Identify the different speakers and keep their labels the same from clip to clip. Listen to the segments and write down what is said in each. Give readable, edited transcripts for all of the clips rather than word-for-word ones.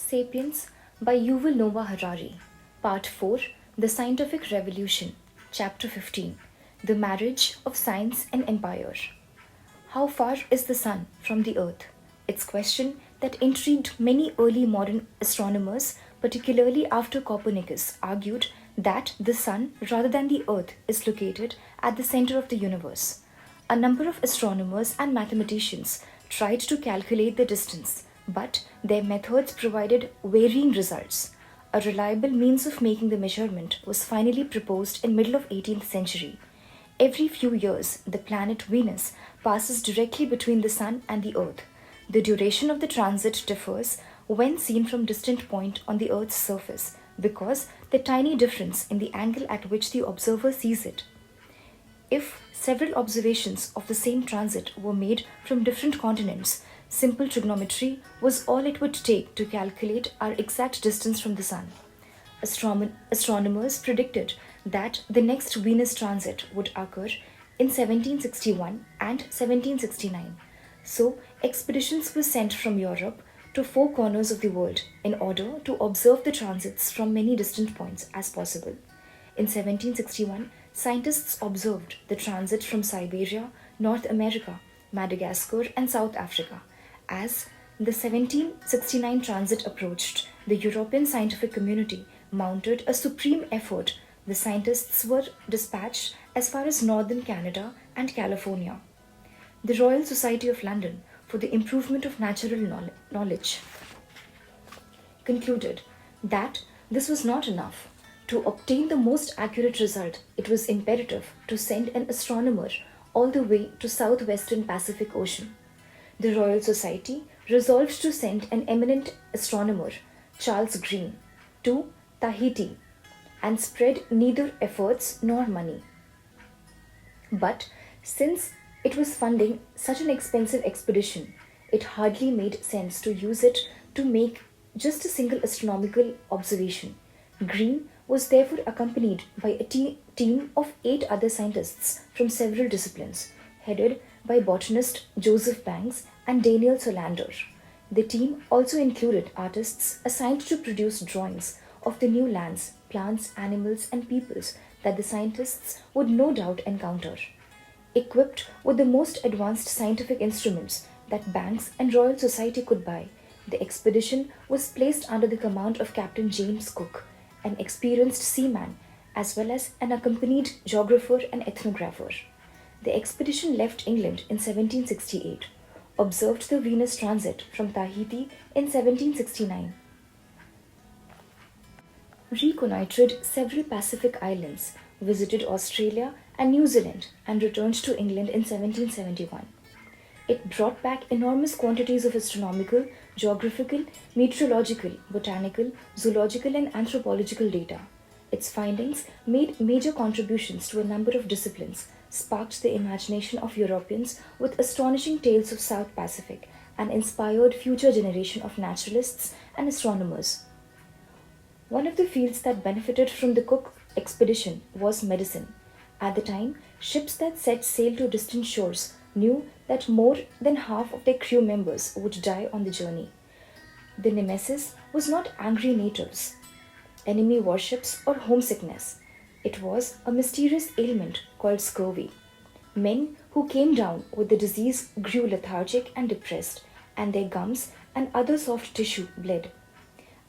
Speaker 1: Sapiens by Yuval Harari, Part 4, The Scientific Revolution, Chapter 15, The Marriage of Science and Empire. How far is the sun from the earth? It's a question that intrigued many early modern astronomers, particularly after Copernicus argued that the sun, rather than the earth, is located at the center of the universe. A number of astronomers and mathematicians tried to calculate the distance, but their methods provided varying results. A reliable means of making the measurement was finally proposed in middle of 18th century. Every few years, the planet Venus passes directly between the sun and the earth. The duration of the transit differs when seen from distant point on the earth's surface because the tiny difference in the angle at which the observer sees it. If several observations of the same transit were made from different continents, simple trigonometry was all it would take to calculate our exact distance from the sun. Astronomers predicted that the next Venus transit would occur in 1761 and 1769. So, expeditions were sent from Europe to four corners of the world in order to observe the transits from many distant points as possible. In 1761, scientists observed the transit from Siberia, North America, Madagascar, and South Africa. As the 1769 transit approached, the European scientific community mounted a supreme effort. The scientists were dispatched as far as northern Canada and California. The Royal Society of London for the Improvement of Natural Knowledge concluded that this was not enough. To obtain the most accurate result, it was imperative to send an astronomer all the way to southwestern Pacific Ocean. The Royal Society resolved to send an eminent astronomer, Charles Green, to Tahiti and spread neither efforts nor money. But since it was funding such an expensive expedition, it hardly made sense to use it to make just a single astronomical observation. Green was therefore accompanied by a team of 8 other scientists from several disciplines, headed by botanist Joseph Banks and Daniel Solander. The team also included artists assigned to produce drawings of the new lands, plants, animals, and peoples that the scientists would no doubt encounter. Equipped with the most advanced scientific instruments that Banks and Royal Society could buy, the expedition was placed under the command of Captain James Cook, an experienced seaman, as well as an accompanied geographer and ethnographer. The expedition left England in 1768, observed the Venus transit from Tahiti in 1769, reconnoitred several Pacific islands, visited Australia and New Zealand, and returned to England in 1771. It brought back enormous quantities of astronomical, geographical, meteorological, botanical, zoological, and anthropological data. Its findings made major contributions to a number of disciplines, sparked the imagination of Europeans with astonishing tales of South Pacific, and inspired future generation of naturalists and astronomers. One of the fields that benefited from the Cook expedition was medicine. At the time, ships that set sail to distant shores knew that more than half of their crew members would die on the journey. The nemesis was not angry natives, enemy warships, or homesickness. It was a mysterious ailment called scurvy. Men who came down with the disease grew lethargic and depressed, and their gums and other soft tissue bled.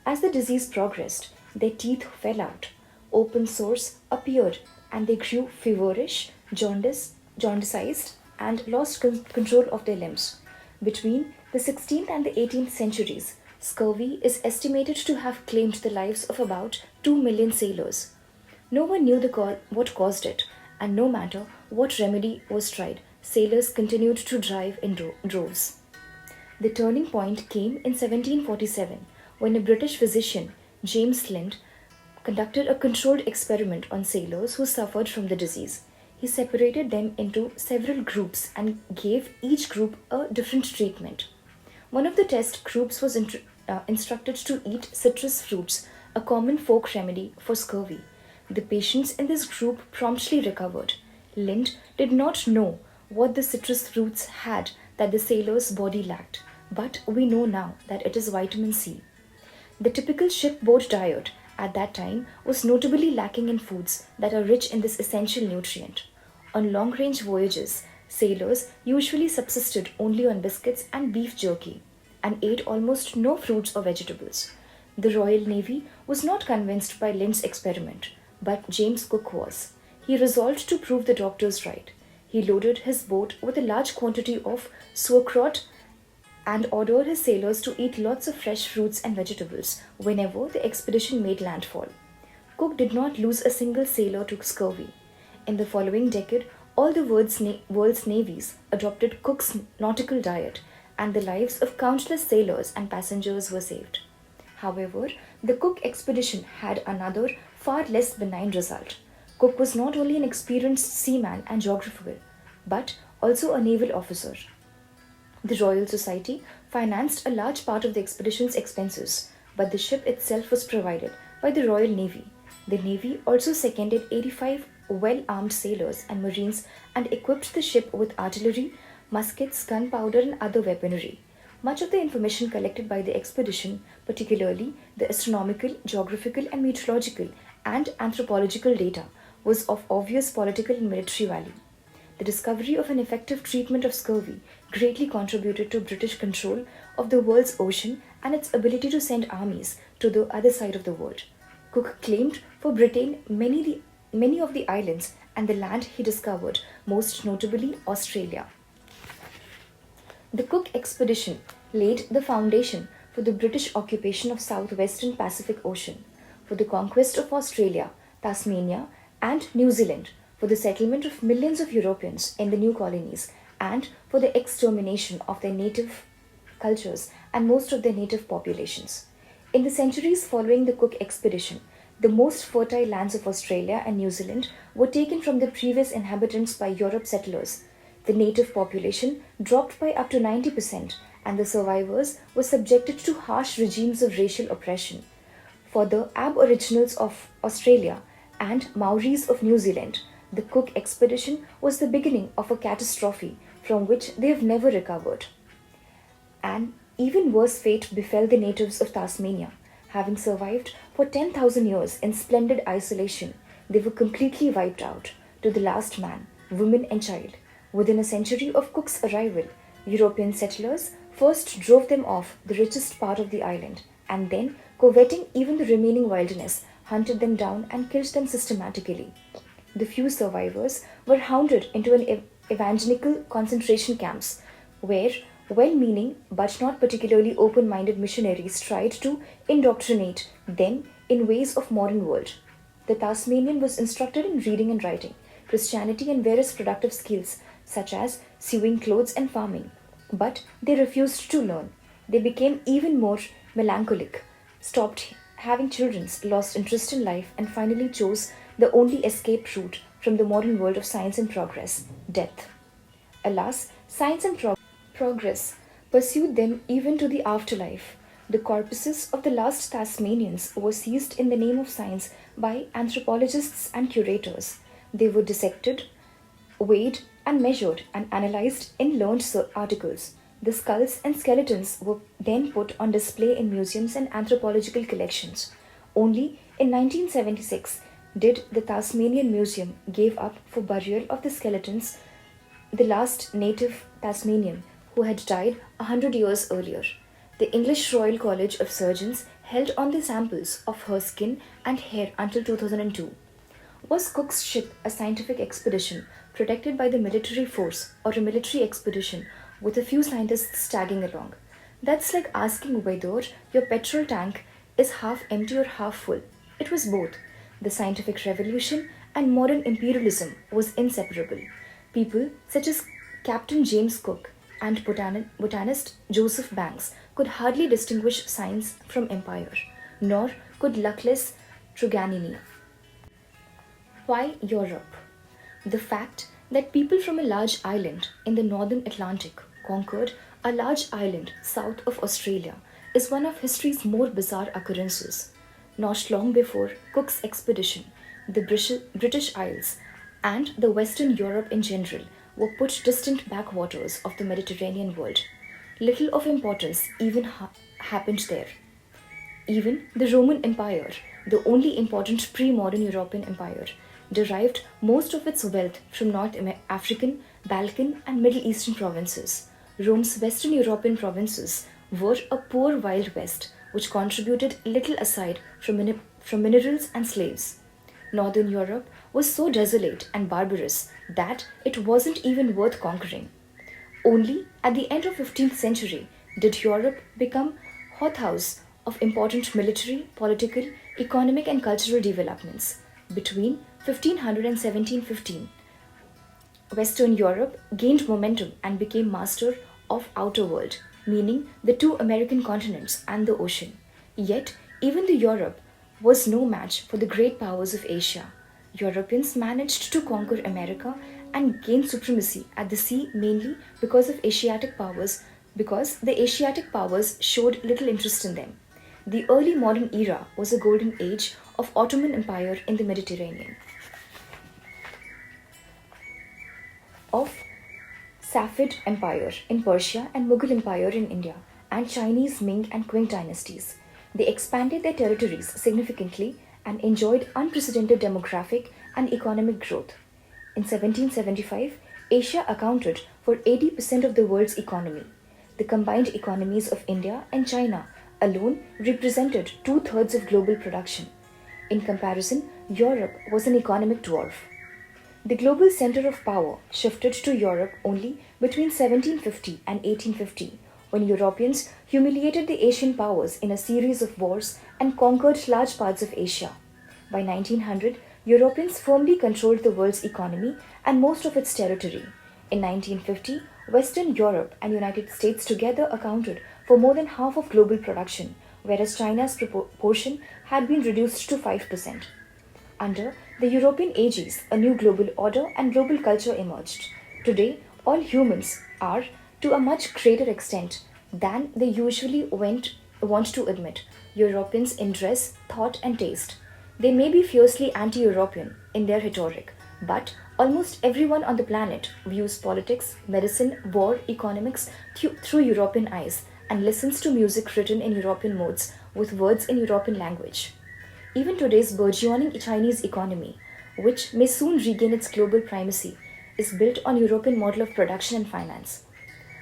Speaker 1: As the disease progressed, their teeth fell out, open sores appeared, and they grew feverish, jaundiced, and lost control of their limbs. Between the 16th and the 18th centuries, scurvy is estimated to have claimed the lives of about 2 million sailors. No one knew what caused it, and no matter what remedy was tried, sailors continued to drive in droves. The turning point came in 1747 when a British physician, James Lind, conducted a controlled experiment on sailors who suffered from the disease. He separated them into several groups and gave each group a different treatment. One of the test groups was instructed to eat citrus fruits, a common folk remedy for scurvy. The patients in this group promptly recovered. Lind did not know what the citrus fruits had that the sailor's body lacked, but we know now that it is vitamin C. The typical shipboard diet at that time was notably lacking in foods that are rich in this essential nutrient. On long range voyages, sailors usually subsisted only on biscuits and beef jerky and ate almost no fruits or vegetables. The Royal Navy was not convinced by Lind's experiment, but James Cook was. He resolved to prove the doctors right. He loaded his boat with a large quantity of sauerkraut and ordered his sailors to eat lots of fresh fruits and vegetables whenever the expedition made landfall. Cook did not lose a single sailor to scurvy. In the following decade, all the world's navies adopted Cook's nautical diet, and the lives of countless sailors and passengers were saved. However, the Cook expedition had another, far less benign result. Cook was not only an experienced seaman and geographer, but also a naval officer. The Royal Society financed a large part of the expedition's expenses, but the ship itself was provided by the Royal Navy. The Navy also seconded 85 well armed sailors and marines and equipped the ship with artillery, muskets, gunpowder, and other weaponry. Much of the information collected by the expedition, particularly the astronomical, geographical, and meteorological and anthropological data, was of obvious political and military value. The discovery of an effective treatment of scurvy greatly contributed to British control of the world's ocean and its ability to send armies to the other side of the world. Cook claimed for Britain many of the islands and the land he discovered, most notably Australia. The Cook expedition laid the foundation for the British occupation of southwestern Pacific Ocean, for the conquest of Australia, Tasmania, and New Zealand, for the settlement of millions of Europeans in the new colonies, and for the extermination of their native cultures and most of their native populations. In the centuries following the Cook expedition, the most fertile lands of Australia and New Zealand were taken from the previous inhabitants by Europe settlers. The native population dropped by up to 90%, and the survivors were subjected to harsh regimes of racial oppression. For the Aboriginals of Australia and Maoris of New Zealand, the Cook expedition was the beginning of a catastrophe from which they have never recovered. An even worse fate befell the natives of Tasmania. Having survived for 10,000 years in splendid isolation, they were completely wiped out, to the last man, woman, and child. Within a century of Cook's arrival, European settlers first drove them off the richest part of the island, and then, coveting even the remaining wilderness, hunted them down and killed them systematically. The few survivors were hounded into an evangelical concentration camps, where well-meaning but not particularly open-minded missionaries tried to indoctrinate them in ways of modern world. The Tasmanian was instructed in reading and writing, Christianity, and various productive skills such as sewing clothes and farming, but they refused to learn. They became even more melancholic, stopped having children, lost interest in life, and finally chose the only escape route from the modern world of science and progress, death. Alas, science and progress pursued them even to the afterlife. The corpses of the last Tasmanians were seized in the name of science by anthropologists and curators. They were dissected, weighed, and measured and analyzed in learned articles. The skulls and skeletons were then put on display in museums and anthropological collections. Only in 1976 did the Tasmanian Museum give up for burial of the skeletons, the last native Tasmanian who had died 100 years earlier. The English Royal College of Surgeons held on the samples of her skin and hair until 2002. Was Cook's ship a scientific expedition protected by the military force, or a military expedition with a few scientists tagging along? That's like asking whether your petrol tank is half empty or half full. It was both. The scientific revolution and modern imperialism was inseparable. People such as Captain James Cook and botanist Joseph Banks could hardly distinguish science from empire, nor could luckless Truganini. Why Europe? The fact that people from a large island in the northern Atlantic conquered a large island south of Australia is one of history's more bizarre occurrences. Not long before Cook's expedition, the British Isles and the Western Europe in general were put distant backwaters of the Mediterranean world. Little of importance even happened there. Even the Roman Empire, the only important pre modern European empire, derived most of its wealth from African, Balkan, and Middle Eastern provinces. Rome's Western European provinces were a poor Wild West which contributed little aside from minerals and slaves. Northern Europe was so desolate and barbarous that it wasn't even worth conquering. Only at the end of 15th century did Europe become hothouse of important military, political, economic and cultural developments. Between 1500 and 1715, Western Europe gained momentum and became master of outer world, meaning the two American continents and the ocean. Yet, even the Europe was no match for the great powers of Asia. Europeans managed to conquer America and gain supremacy at the sea mainly because the Asiatic powers showed little interest in them. The early modern era was a golden age of Ottoman Empire in the Mediterranean, of Safavid Empire in Persia and Mughal Empire in India, and Chinese Ming and Qing dynasties. They expanded their territories significantly and enjoyed unprecedented demographic and economic growth. In 1775, Asia accounted for 80% of the world's economy. The combined economies of India and China alone represented two-thirds of global production. In comparison, Europe was an economic dwarf. The global center of power shifted to Europe only between 1750 and 1850, when Europeans humiliated the Asian powers in a series of wars and conquered large parts of Asia. By 1900, Europeans firmly controlled the world's economy and most of its territory. In 1950, Western Europe and United States together accounted for more than half of global production, whereas China's proportion had been reduced to 5%. Under the European aegis, a new global order and global culture emerged. Today, all humans are, to a much greater extent than they usually want to admit, Europeans in dress, thought, and taste. They may be fiercely anti European in their rhetoric, but almost everyone on the planet views politics, medicine, war, economics through European eyes and listens to music written in European modes with words in European language. Even today's burgeoning Chinese economy, which may soon regain its global primacy, is built on European model of production and finance.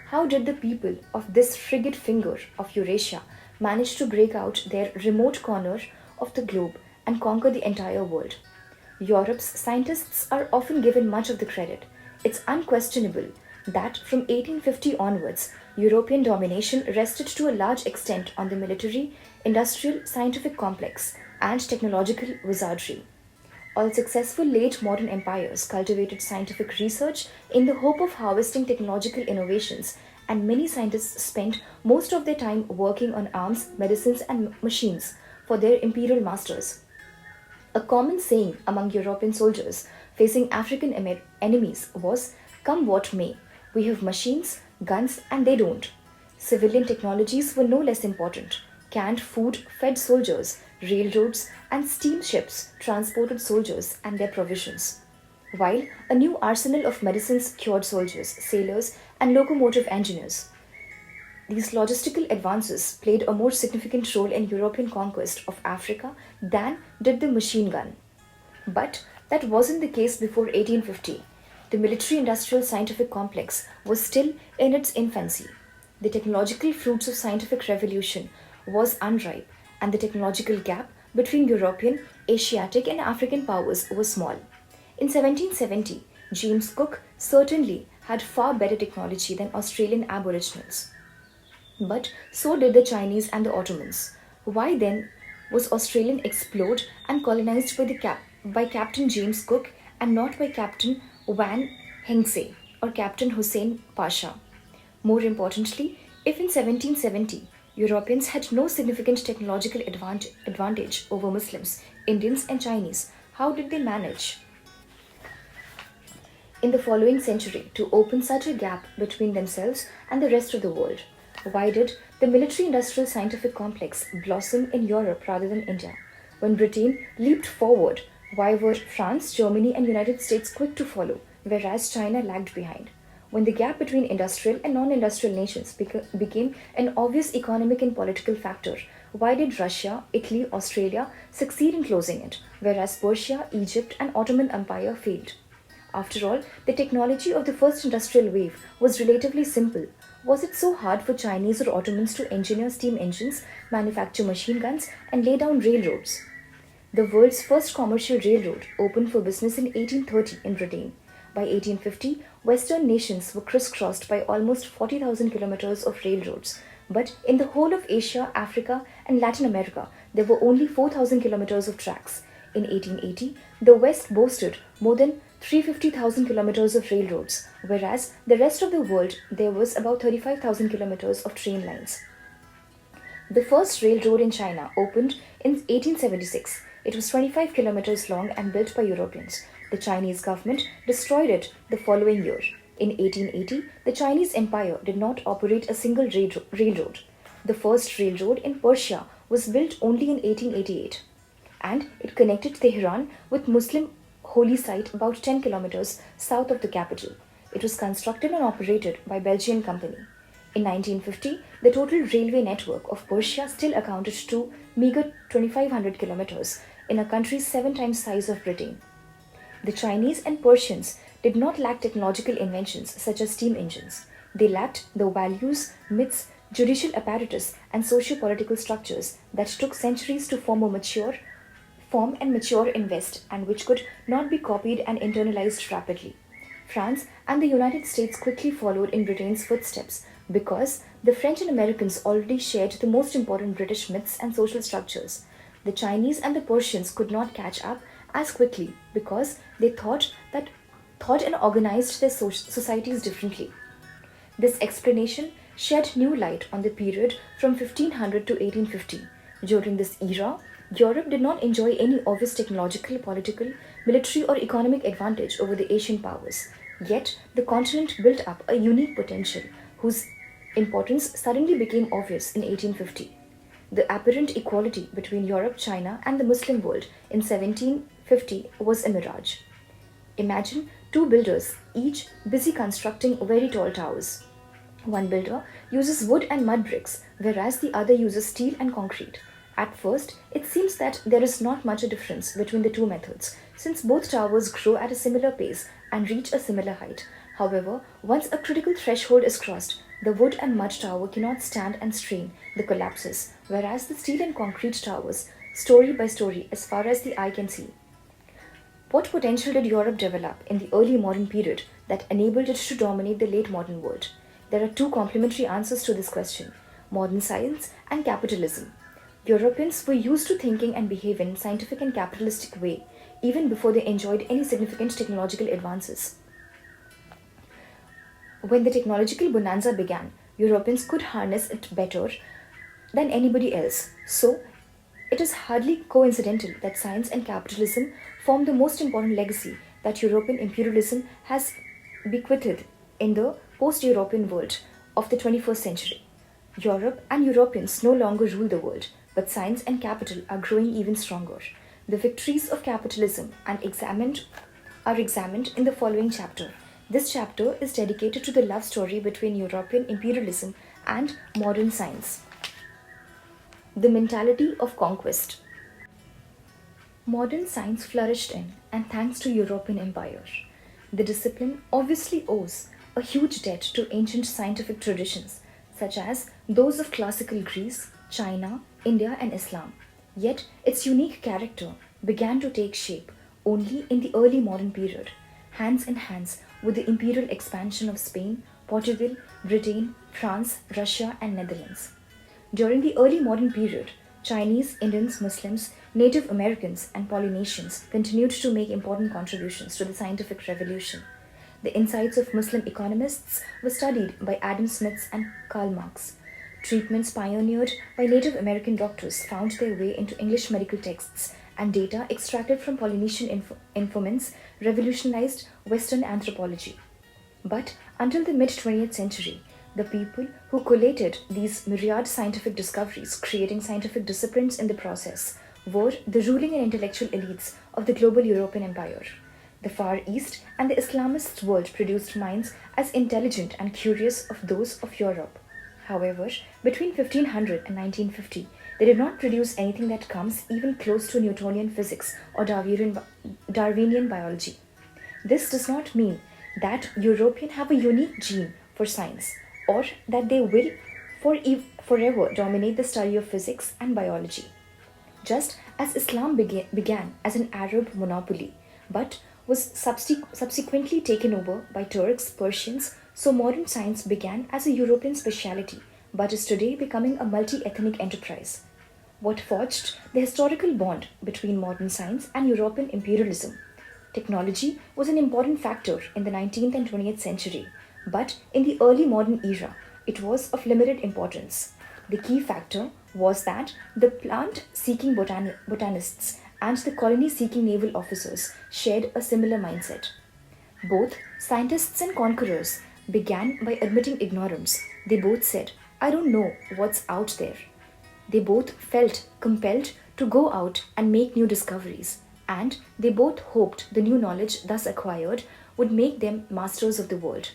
Speaker 1: How did the people of this frigid finger of Eurasia manage to break out their remote corner of the globe and conquer the entire world? Europe's scientists are often given much of the credit. It's unquestionable that from 1850 onwards, European domination rested to a large extent on the military, industrial, scientific complex and technological wizardry. All successful late modern empires cultivated scientific research in the hope of harvesting technological innovations, and many scientists spent most of their time working on arms, medicines, and machines for their imperial masters. A common saying among European soldiers facing African enemies was, "Come what may, we have machines, guns, and they don't." Civilian technologies were no less important. Canned food fed soldiers, railroads and steamships transported soldiers and their provisions, while a new arsenal of medicines cured soldiers, sailors, and locomotive engineers. These logistical advances played a more significant role in European conquest of Africa than did the machine gun. But that wasn't the case before 1850. The military industrial scientific complex was still in its infancy. The technological fruits of scientific revolution was unripe, and the technological gap between European, Asiatic, and African powers was small. In 1770, James Cook certainly had far better technology than Australian Aboriginals. But so did the Chinese and the Ottomans. Why then was Australian explored and colonized by Captain James Cook and not by Captain Van Hengse or Captain Hussein Pasha? More importantly, if in 1770 Europeans had no significant technological advantage over Muslims, Indians, and Chinese, how did they manage in the following century to open such a gap between themselves and the rest of the world? Why did the military industrial scientific complex blossom in Europe rather than India? When Britain leaped forward, why were France, Germany, and United States quick to follow, whereas China lagged behind? When the gap between industrial and non industrial nations became an obvious economic and political factor, Why did Russia, Italy, Australia succeed in closing it, whereas Persia, Egypt, and Ottoman Empire failed? After all, the technology of the first industrial wave was relatively simple. Was it so hard for Chinese or Ottomans to engineer steam engines, manufacture machine guns, and lay down railroads? The world's first commercial railroad opened for business in 1830 in Britain. By 1850, Western nations were crisscrossed by almost 40,000 kilometers of railroads. But in the whole of Asia, Africa, and Latin America, there were only 4,000 kilometers of tracks. In 1880, the West boasted more than 350,000 kilometers of railroads, whereas the rest of the world there was about 35,000 kilometers of train lines. The first railroad in China opened in 1876. It was 25 kilometers long and built by Europeans. The Chinese government destroyed it the following year. In 1880, the Chinese Empire did not operate a single railroad. The first railroad in Persia was built only in 1888, and it connected Tehran with Muslim holy site about 10 kilometers south of the capital. It was constructed and operated by Belgian company. In 1950, the total railway network of Persia still accounted to meager 2,500 kilometers in a country 7 times size of Britain. The Chinese and Persians did not lack technological inventions such as steam engines. They lacked the values, myths, judicial apparatus, and socio-political structures that took centuries to form and mature in West, and which could not be copied and internalized rapidly. France and the United States quickly followed in Britain's footsteps because the French and Americans already shared the most important British myths and social structures. The Chinese and the Persians could not catch up as quickly because they thought and organized their societies differently. This explanation shed new light on the period from 1500 to 1850. During this era, Europe did not enjoy any obvious technological, political, military, or economic advantage over the Asian powers. Yet, the continent built up a unique potential whose importance suddenly became obvious in 1850. The apparent equality between Europe, China, and the Muslim world in 1750 was a mirage. Imagine two builders, each busy constructing very tall towers. One builder uses wood and mud bricks, whereas the other uses steel and concrete. At first, it seems that there is not much a difference between the two methods, since both towers grow at a similar pace and reach a similar height. However, once a critical threshold is crossed, the wood and mud tower cannot stand and strain, the collapses, whereas the steel and concrete towers, story by story, as far as the eye can see. What potential did Europe develop in the early modern period that enabled it to dominate the late modern world? There are two complementary answers to this question: modern science and capitalism. Europeans were used to thinking and behaving in a scientific and capitalistic way, even before they enjoyed any significant technological advances. When the technological bonanza began, Europeans could harness it better than anybody else. So, it is hardly coincidental that science and capitalism form the most important legacy that European imperialism has bequeathed in the post-European world of the 21st century. Europe and Europeans no longer rule the world, but science and capital are growing even stronger. The victories of capitalism are examined in the following chapter. This chapter is dedicated to the love story between European imperialism and modern science. The mentality of conquest. Modern science flourished in and thanks to European empire. The discipline obviously owes a huge debt to ancient scientific traditions, such as those of classical Greece, China, India, and Islam. Yet, its unique character began to take shape only in the early modern period, hands in hands with the imperial expansion of Spain, Portugal, Britain, France, Russia, and Netherlands. During the early modern period, Chinese, Indians, Muslims, Native Americans, and Polynesians continued to make important contributions to the scientific revolution. The insights of Muslim economists were studied by Adam Smith and Karl Marx. Treatments pioneered by Native American doctors found their way into English medical texts, and data extracted from Polynesian informants revolutionized Western anthropology. But until the mid-20th century, the people who collated these myriad scientific discoveries, creating scientific disciplines in the process, were the ruling and intellectual elites of the global European empire. The Far East and the Islamist world produced minds as intelligent and curious as those of Europe. However, between 1500 and 1950, They did not produce anything that comes even close to Newtonian physics or Darwinian biology. This does not mean that Europeans have a unique gene for science or that they will forever dominate the study of physics and biology. Just as Islam began as an Arab monopoly but was subsequently taken over by Turks, Persians, so modern science began as a European speciality but is today becoming a multi ethnic enterprise. What forged the historical bond between modern science and European imperialism? Technology was an important factor in the 19th and 20th century, but in the early modern era, it was of limited importance. The key factor was that the plant seeking botanists and the colony seeking naval officers shared a similar mindset. Both scientists and conquerors began by admitting ignorance. They both said, I don't know what's out there. They both felt compelled to go out and make new discoveries, and they both hoped the new knowledge thus acquired would make them masters of the world.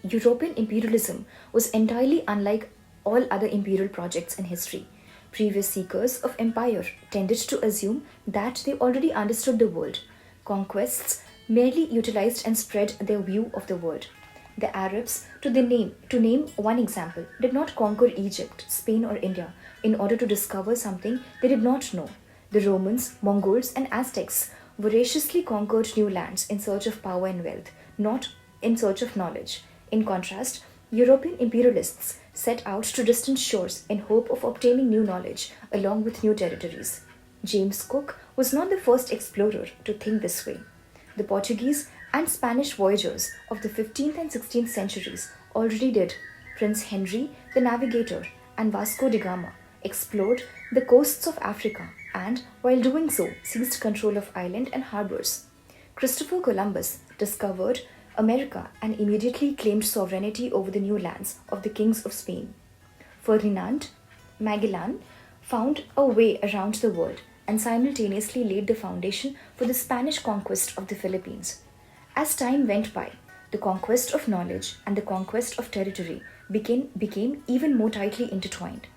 Speaker 1: European imperialism was entirely unlike all other imperial projects in history. Previous seekers of empire tended to assume that they already understood the world. Conquests merely utilized and spread their view of the world. The Arabs, to name one example, did not conquer Egypt, Spain, or India in order to discover something they did not know. The Romans, Mongols, and Aztecs voraciously conquered new lands in search of power and wealth, not in search of knowledge. In contrast, European imperialists set out to distant shores in hope of obtaining new knowledge along with new territories. James Cook was not the first explorer to think this way. The Portuguese and Spanish voyagers of the 15th and 16th centuries already did. Prince Henry the Navigator and Vasco da Gama explored the coasts of Africa and, while doing so, seized control of islands and harbors. Christopher Columbus discovered America and immediately claimed sovereignty over the new lands of the kings of Spain. Ferdinand Magellan found a way around the world and simultaneously laid the foundation for the Spanish conquest of the Philippines. As time went by, the conquest of knowledge and the conquest of territory became even more tightly intertwined.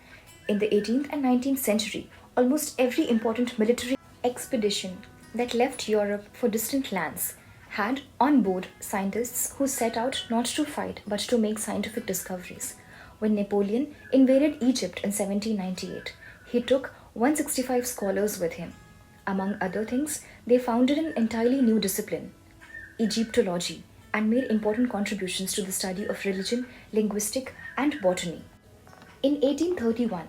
Speaker 1: In the 18th and 19th century, almost every important military expedition that left Europe for distant lands had on board scientists who set out not to fight but to make scientific discoveries. When Napoleon invaded Egypt in 1798, he took 165 scholars with him. Among other things, they founded an entirely new discipline, Egyptology, and made important contributions to the study of religion, linguistics, and botany. In 1831,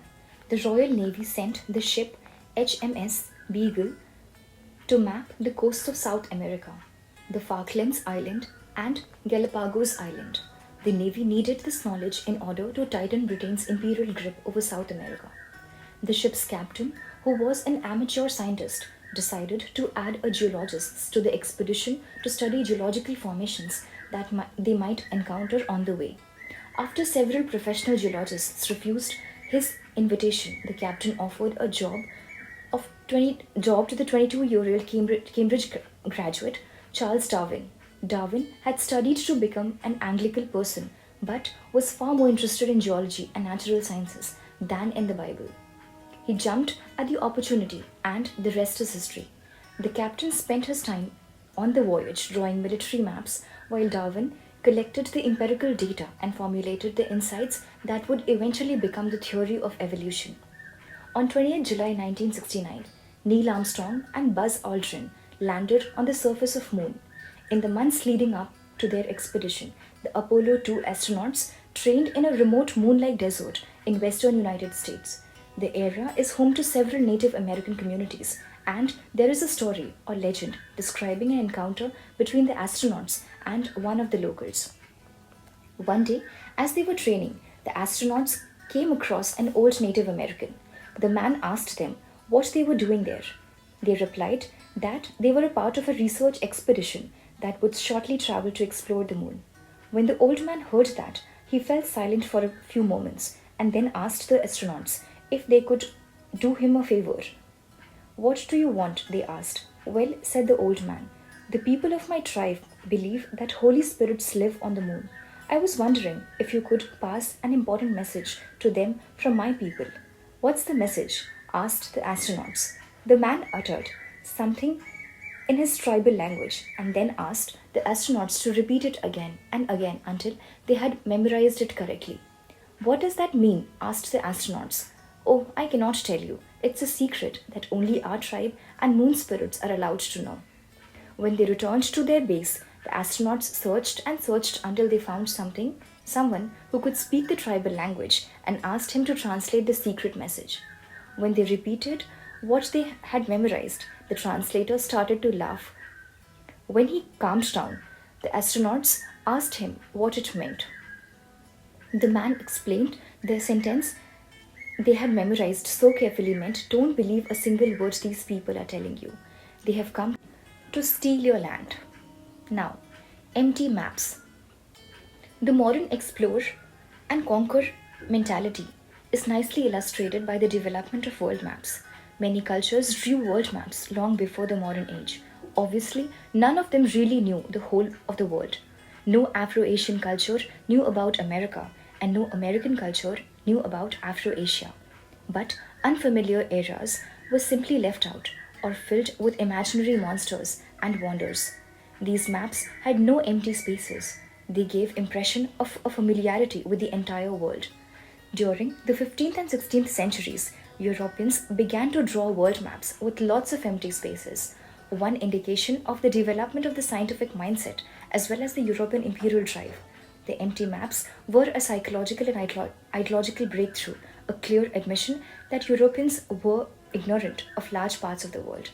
Speaker 1: the Royal Navy sent the ship HMS Beagle to map the coasts of South America, the Falklands Island, and Galapagos Island. The Navy needed this knowledge in order to tighten Britain's imperial grip over South America. The ship's captain, who was an amateur scientist, decided to add a geologist to the expedition to study geological formations that they might encounter on the way. After several professional geologists refused his invitation, the captain offered a job to the 22-year-old Cambridge graduate Charles Darwin. Darwin had studied to become an Anglican person, but was far more interested in geology and natural sciences than in the Bible. He jumped at the opportunity, and the rest is history. The captain spent his time on the voyage drawing military maps, while Darwin collected the empirical data and formulated the insights that would eventually become the theory of evolution. On 28 July 1969, Neil Armstrong and Buzz Aldrin landed on the surface of Moon. In the months leading up to their expedition, the Apollo 2 astronauts trained in a remote moon-like desert in western United States. The area is home to several Native American communities, and there is a story or legend describing an encounter between the astronauts and one of the locals. One day, as they were training, the astronauts came across an old Native American. The man asked them what they were doing there. They replied that they were a part of a research expedition that would shortly travel to explore the moon. When the old man heard that, he fell silent for a few moments and then asked the astronauts if they could do him a favor. "What do you want?" they asked. "Well," said the old man, "the people of my tribe believe that holy spirits live on the moon. I was wondering if you could pass an important message to them from my people." "What's the message?" asked the astronauts. The man uttered something in his tribal language and then asked the astronauts to repeat it again and again until they had memorized it correctly. "What does that mean?" asked the astronauts. "Oh, I cannot tell you. It's a secret that only our tribe and moon spirits are allowed to know." When they returned to their base, the astronauts searched and searched until they found someone who could speak the tribal language, and asked him to translate the secret message. When they repeated what they had memorized, the translator started to laugh. When he calmed down, the astronauts asked him what it meant. The man explained the sentence they had memorized so carefully meant, "Don't believe a single word these people are telling you. They have come to steal your land." Now, empty maps. The modern explore and conquer mentality is nicely illustrated by the development of world maps. Many cultures drew world maps long before the modern age. Obviously, none of them really knew the whole of the world. No Afro-Asian culture knew about America, and no American culture knew about Afro-Asia. But unfamiliar areas were simply left out or filled with imaginary monsters and wonders. These maps had no empty spaces. They gave impression of a familiarity with the entire world. During the 15th and 16th centuries, Europeans began to draw world maps with lots of empty spaces, one indication of the development of the scientific mindset as well as the European imperial drive. The empty maps were a psychological and ideological breakthrough, a clear admission that Europeans were ignorant of large parts of the world.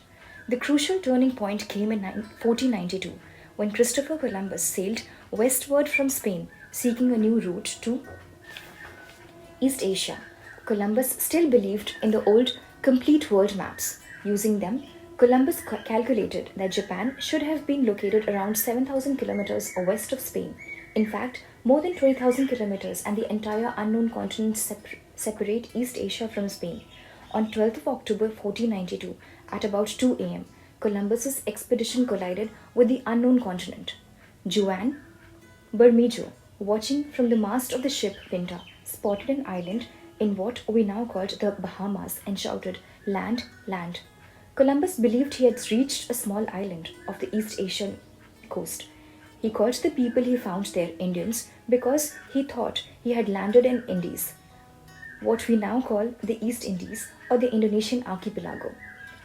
Speaker 1: The crucial turning point came in 1492, when Christopher Columbus sailed westward from Spain, seeking a new route to East Asia. Columbus still believed in the old complete world maps. Using them, Columbus calculated that Japan should have been located around 7,000 kilometers west of Spain. In fact, more than 20,000 kilometers, and the entire unknown continent separate East Asia from Spain. On 12th of October 1492, at about 2 a.m., Columbus's expedition collided with the unknown continent. Juan Bermejo, watching from the mast of the ship Pinta, spotted an island in what we now call the Bahamas and shouted, "Land, land." Columbus believed he had reached a small island of the East Asian coast. He called the people he found there Indians because he thought he had landed in Indies, what we now call the East Indies or the Indonesian archipelago.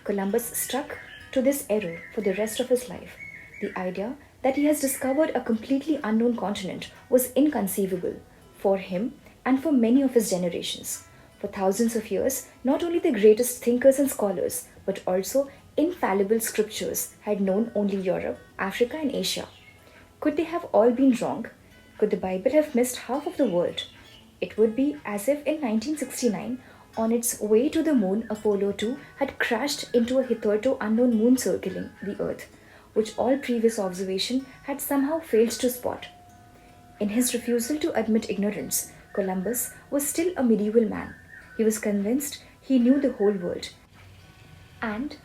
Speaker 1: Columbus stuck to this error for the rest of his life. The idea that he has discovered a completely unknown continent was inconceivable for him and for many of his generations. For thousands of years, not only the greatest thinkers and scholars, but also infallible scriptures had known only Europe, Africa, and Asia. Could they have all been wrong? Could the Bible have missed half of the world? It would be as if in 1969, on its way to the moon, Apollo 2 had crashed into a hitherto unknown moon circling the Earth, which all previous observation had somehow failed to spot. In his refusal to admit ignorance, Columbus was still a medieval man. He was convinced he knew the whole world. And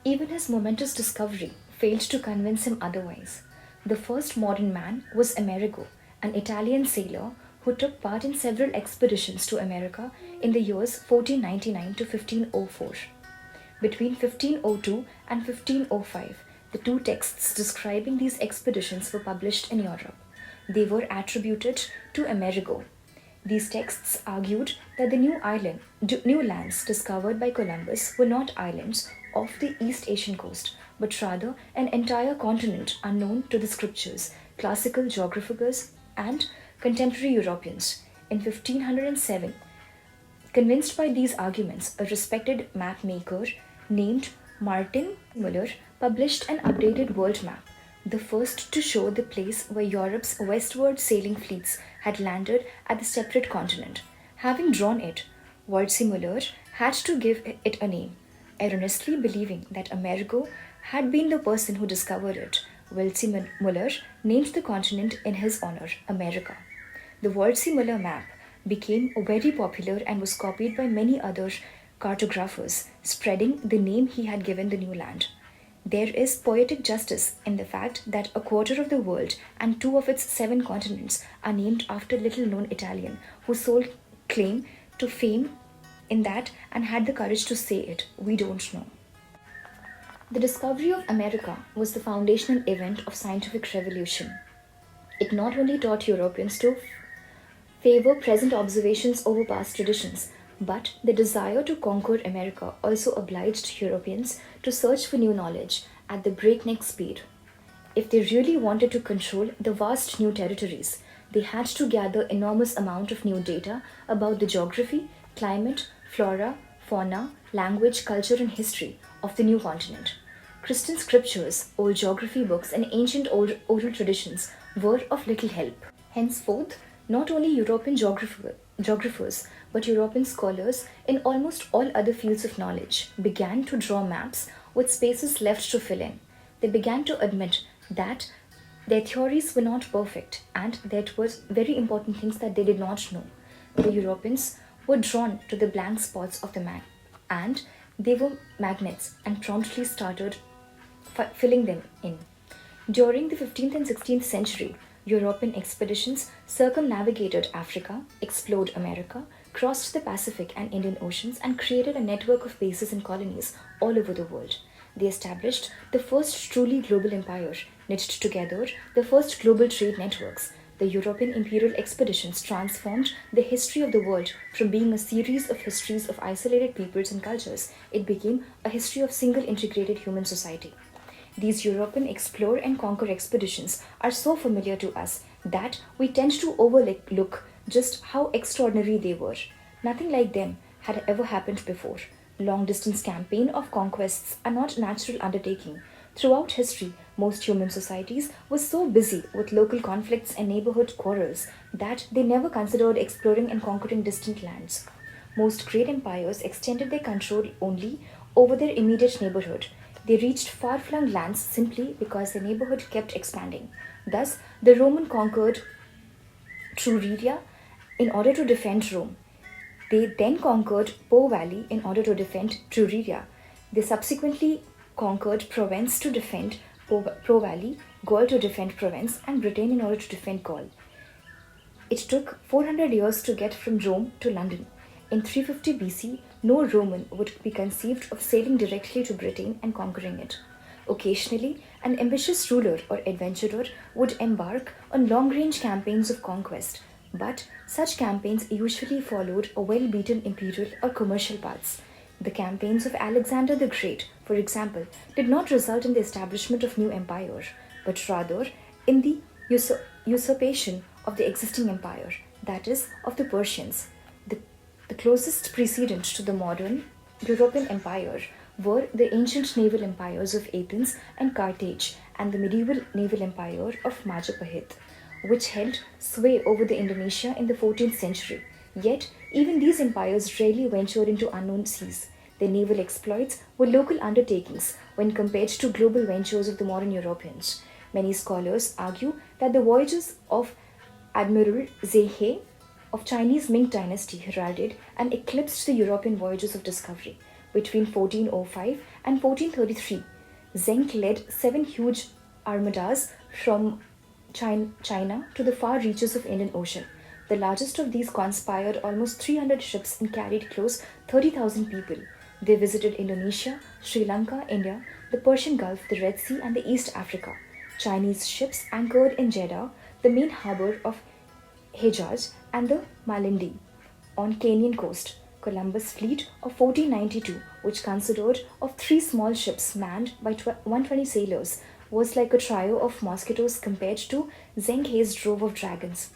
Speaker 1: even his momentous discovery failed to convince him otherwise. The first modern man was Amerigo, an Italian sailor who took part in several expeditions to America in the years 1499 to 1504. Between 1502 and 1505, the two texts describing these expeditions were published in Europe. They were attributed to Amerigo. These texts argued that the new lands discovered by Columbus were not islands off the East Asian coast, but rather an entire continent unknown to the scriptures, classical geographers, and contemporary Europeans. In 1507, convinced by these arguments, a respected map maker named Martin Muller published an updated world map, the first to show the place where Europe's westward sailing fleets had landed at the separate continent. Having drawn it, Muller had to give it a name, erroneously believing that Amerigo had been the person who discovered it. Muller named the continent in his honor, America. The Muller map became very popular and was copied by many other cartographers, spreading the name he had given the new land. There is poetic justice in the fact that a quarter of the world and 2 of its 7 continents are named after little-known Italian whose sole claim to fame in that and had the courage to say it. We don't know. The discovery of America was the foundational event of scientific revolution. It not only taught Europeans to favor present observations over past traditions, but the desire to conquer America also obliged Europeans to search for new knowledge at the breakneck speed. If they really wanted to control the vast new territories, they had to gather enormous amount of new data about the geography, climate, flora, fauna, language, culture and history of the new continent. Christian scriptures, old geography books and ancient oral traditions were of little help. Henceforth, not only European geographers but European scholars in almost all other fields of knowledge began to draw maps with spaces left to fill in. They began to admit that their theories were not perfect and there were very important things that they did not know. The Europeans were drawn to the blank spots of the map and they were magnets and promptly started filling them in. During the 15th and 16th century, European expeditions circumnavigated Africa, explored America, crossed the Pacific and Indian Oceans, and created a network of bases and colonies all over the world. They established the first truly global empire, knit together the first global trade networks. The European imperial expeditions transformed the history of the world from being a series of histories of isolated peoples and cultures. It became a history of single integrated human society. These European explore and conquer expeditions are so familiar to us that we tend to overlook just how extraordinary they were. Nothing like them had ever happened before. Long-distance campaign of conquests are not natural undertaking. Throughout history, most human societies were so busy with local conflicts and neighborhood quarrels that they never considered exploring and conquering distant lands. Most great empires extended their control only over their immediate neighborhood. They reached far-flung lands simply because their neighborhood kept expanding. Thus, the Roman conquered Truria in order to defend Rome. They then conquered Po Valley in order to defend Truria. They subsequently conquered Provence to defend Po Valley, Gaul to defend Provence, and Britain in order to defend Gaul. It took 400 years to get from Rome to London. In 350 BC, no Roman would be conceived of sailing directly to Britain and conquering it. Occasionally, an ambitious ruler or adventurer would embark on long-range campaigns of conquest, but such campaigns usually followed a well-beaten imperial or commercial paths. The campaigns of Alexander the Great, for example, did not result in the establishment of new empire, but rather in the usurpation of the existing empire, that is, of the Persians. The closest precedent to the modern European empire were the ancient naval empires of Athens and Carthage and the medieval naval empire of Majapahit, which held sway over the Indonesia in the 14th century. Yet, even these empires rarely ventured into unknown seas. Their naval exploits were local undertakings when compared to global ventures of the modern Europeans. Many scholars argue that the voyages of Admiral Zhe of Chinese Ming dynasty heralded and eclipsed the European voyages of discovery. Between 1405 and 1433, Zheng led 7 huge armadas from China to the far reaches of Indian Ocean. The largest of these conspired almost 300 ships and carried close 30,000 people. They visited Indonesia, Sri Lanka, India, the Persian Gulf, the Red Sea, and the East Africa. Chinese ships anchored in Jeddah, the main harbor of Hejaz, and the Malindi on Kenyan coast. Columbus' fleet of 1492, which consisted of 3 small ships manned by 120 sailors, was like a trio of mosquitoes compared to Zheng He's drove of dragons.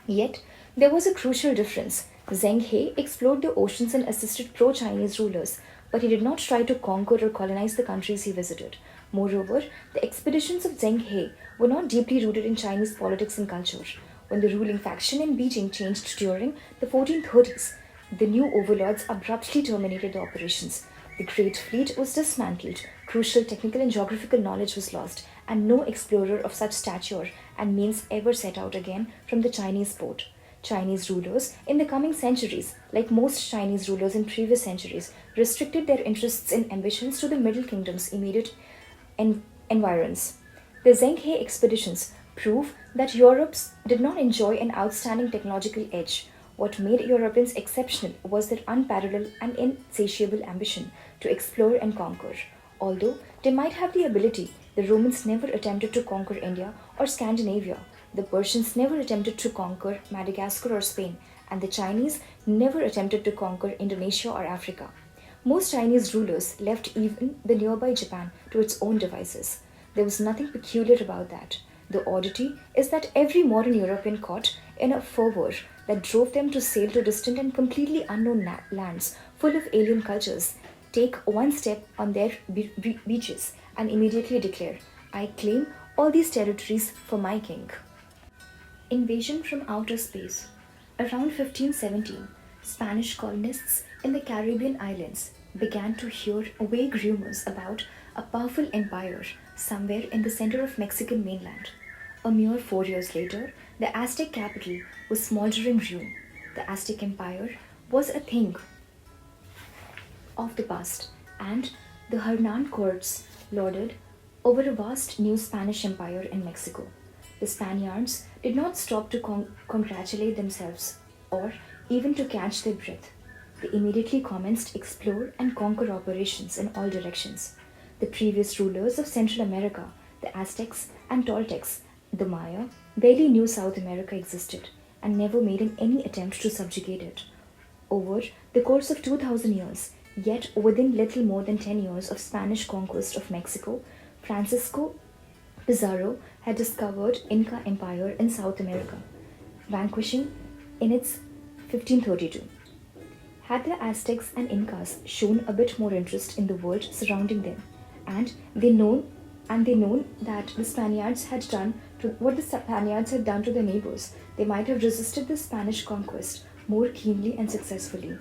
Speaker 1: Yet, there was a crucial difference. Zheng He explored the oceans and assisted pro-Chinese rulers, but he did not try to conquer or colonize the countries he visited. Moreover, the expeditions of Zheng He were not deeply rooted in Chinese politics and culture. When the ruling faction in Beijing changed during the 1430s, the new overlords abruptly terminated the operations. The Great Fleet was dismantled, crucial technical and geographical knowledge was lost, and no explorer of such stature and means ever set out again from the Chinese port. Chinese rulers in the coming centuries, like most Chinese rulers in previous centuries, restricted their interests and ambitions to the Middle Kingdom's immediate environs. The Zheng He expeditions prove that Europe did not enjoy an outstanding technological edge. What made Europeans exceptional was their unparalleled and insatiable ambition to explore and conquer. Although they might have the ability, the Romans never attempted to conquer India or Scandinavia. The Persians never attempted to conquer Madagascar or Spain, and the Chinese never attempted to conquer Indonesia or Africa. Most Chinese rulers left even the nearby Japan to its own devices. There was nothing peculiar about that. The oddity is that every modern European caught in a fervor that drove them to sail to distant and completely unknown lands full of alien cultures take one step on their beaches and immediately declare, I claim all these territories for my king. Invasion from outer space. Around 1517, Spanish colonists in the Caribbean islands began to hear vague rumors about a powerful empire somewhere in the center of Mexican mainland. A mere 4 years later, the Aztec capital was smoldering ruin. The Aztec Empire was a thing of the past, and the Hernan courts lorded over a vast new Spanish empire in Mexico. The Spaniards did not stop to congratulate themselves or even to catch their breath. They immediately commenced explore and conquer operations in all directions. The previous rulers of Central America, the Aztecs and Toltecs, the Maya, barely knew South America existed and never made any attempt to subjugate it. Over the course of 2000 years, yet within little more than 10 years of Spanish conquest of Mexico, Francisco Pizarro had discovered Inca Empire in South America, vanquishing in its 1532. Had the Aztecs and Incas shown a bit more interest in the world surrounding them, and they known that the Spaniards had done to what the Spaniards had done to their neighbors, they might have resisted the Spanish conquest more keenly and successfully.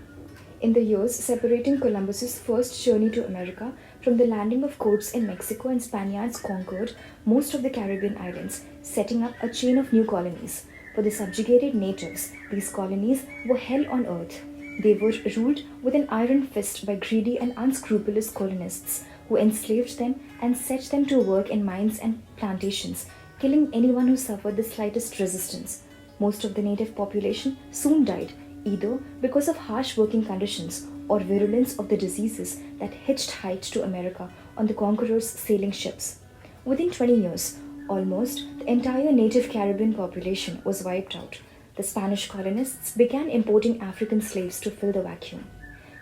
Speaker 1: In the years separating Columbus's first journey to America from the landing of coats in Mexico, and Spaniards conquered most of the Caribbean islands, setting up a chain of new colonies. For the subjugated natives, these colonies were hell on earth. They were ruled with an iron fist by greedy and unscrupulous colonists who enslaved them and set them to work in mines and plantations, killing anyone who suffered the slightest resistance. Most of the native population soon died, either because of harsh working conditions or virulence of the diseases that hitchhiked to America on the conquerors' sailing ships. Within 20 years, almost the entire native Caribbean population was wiped out. The Spanish colonists began importing African slaves to fill the vacuum.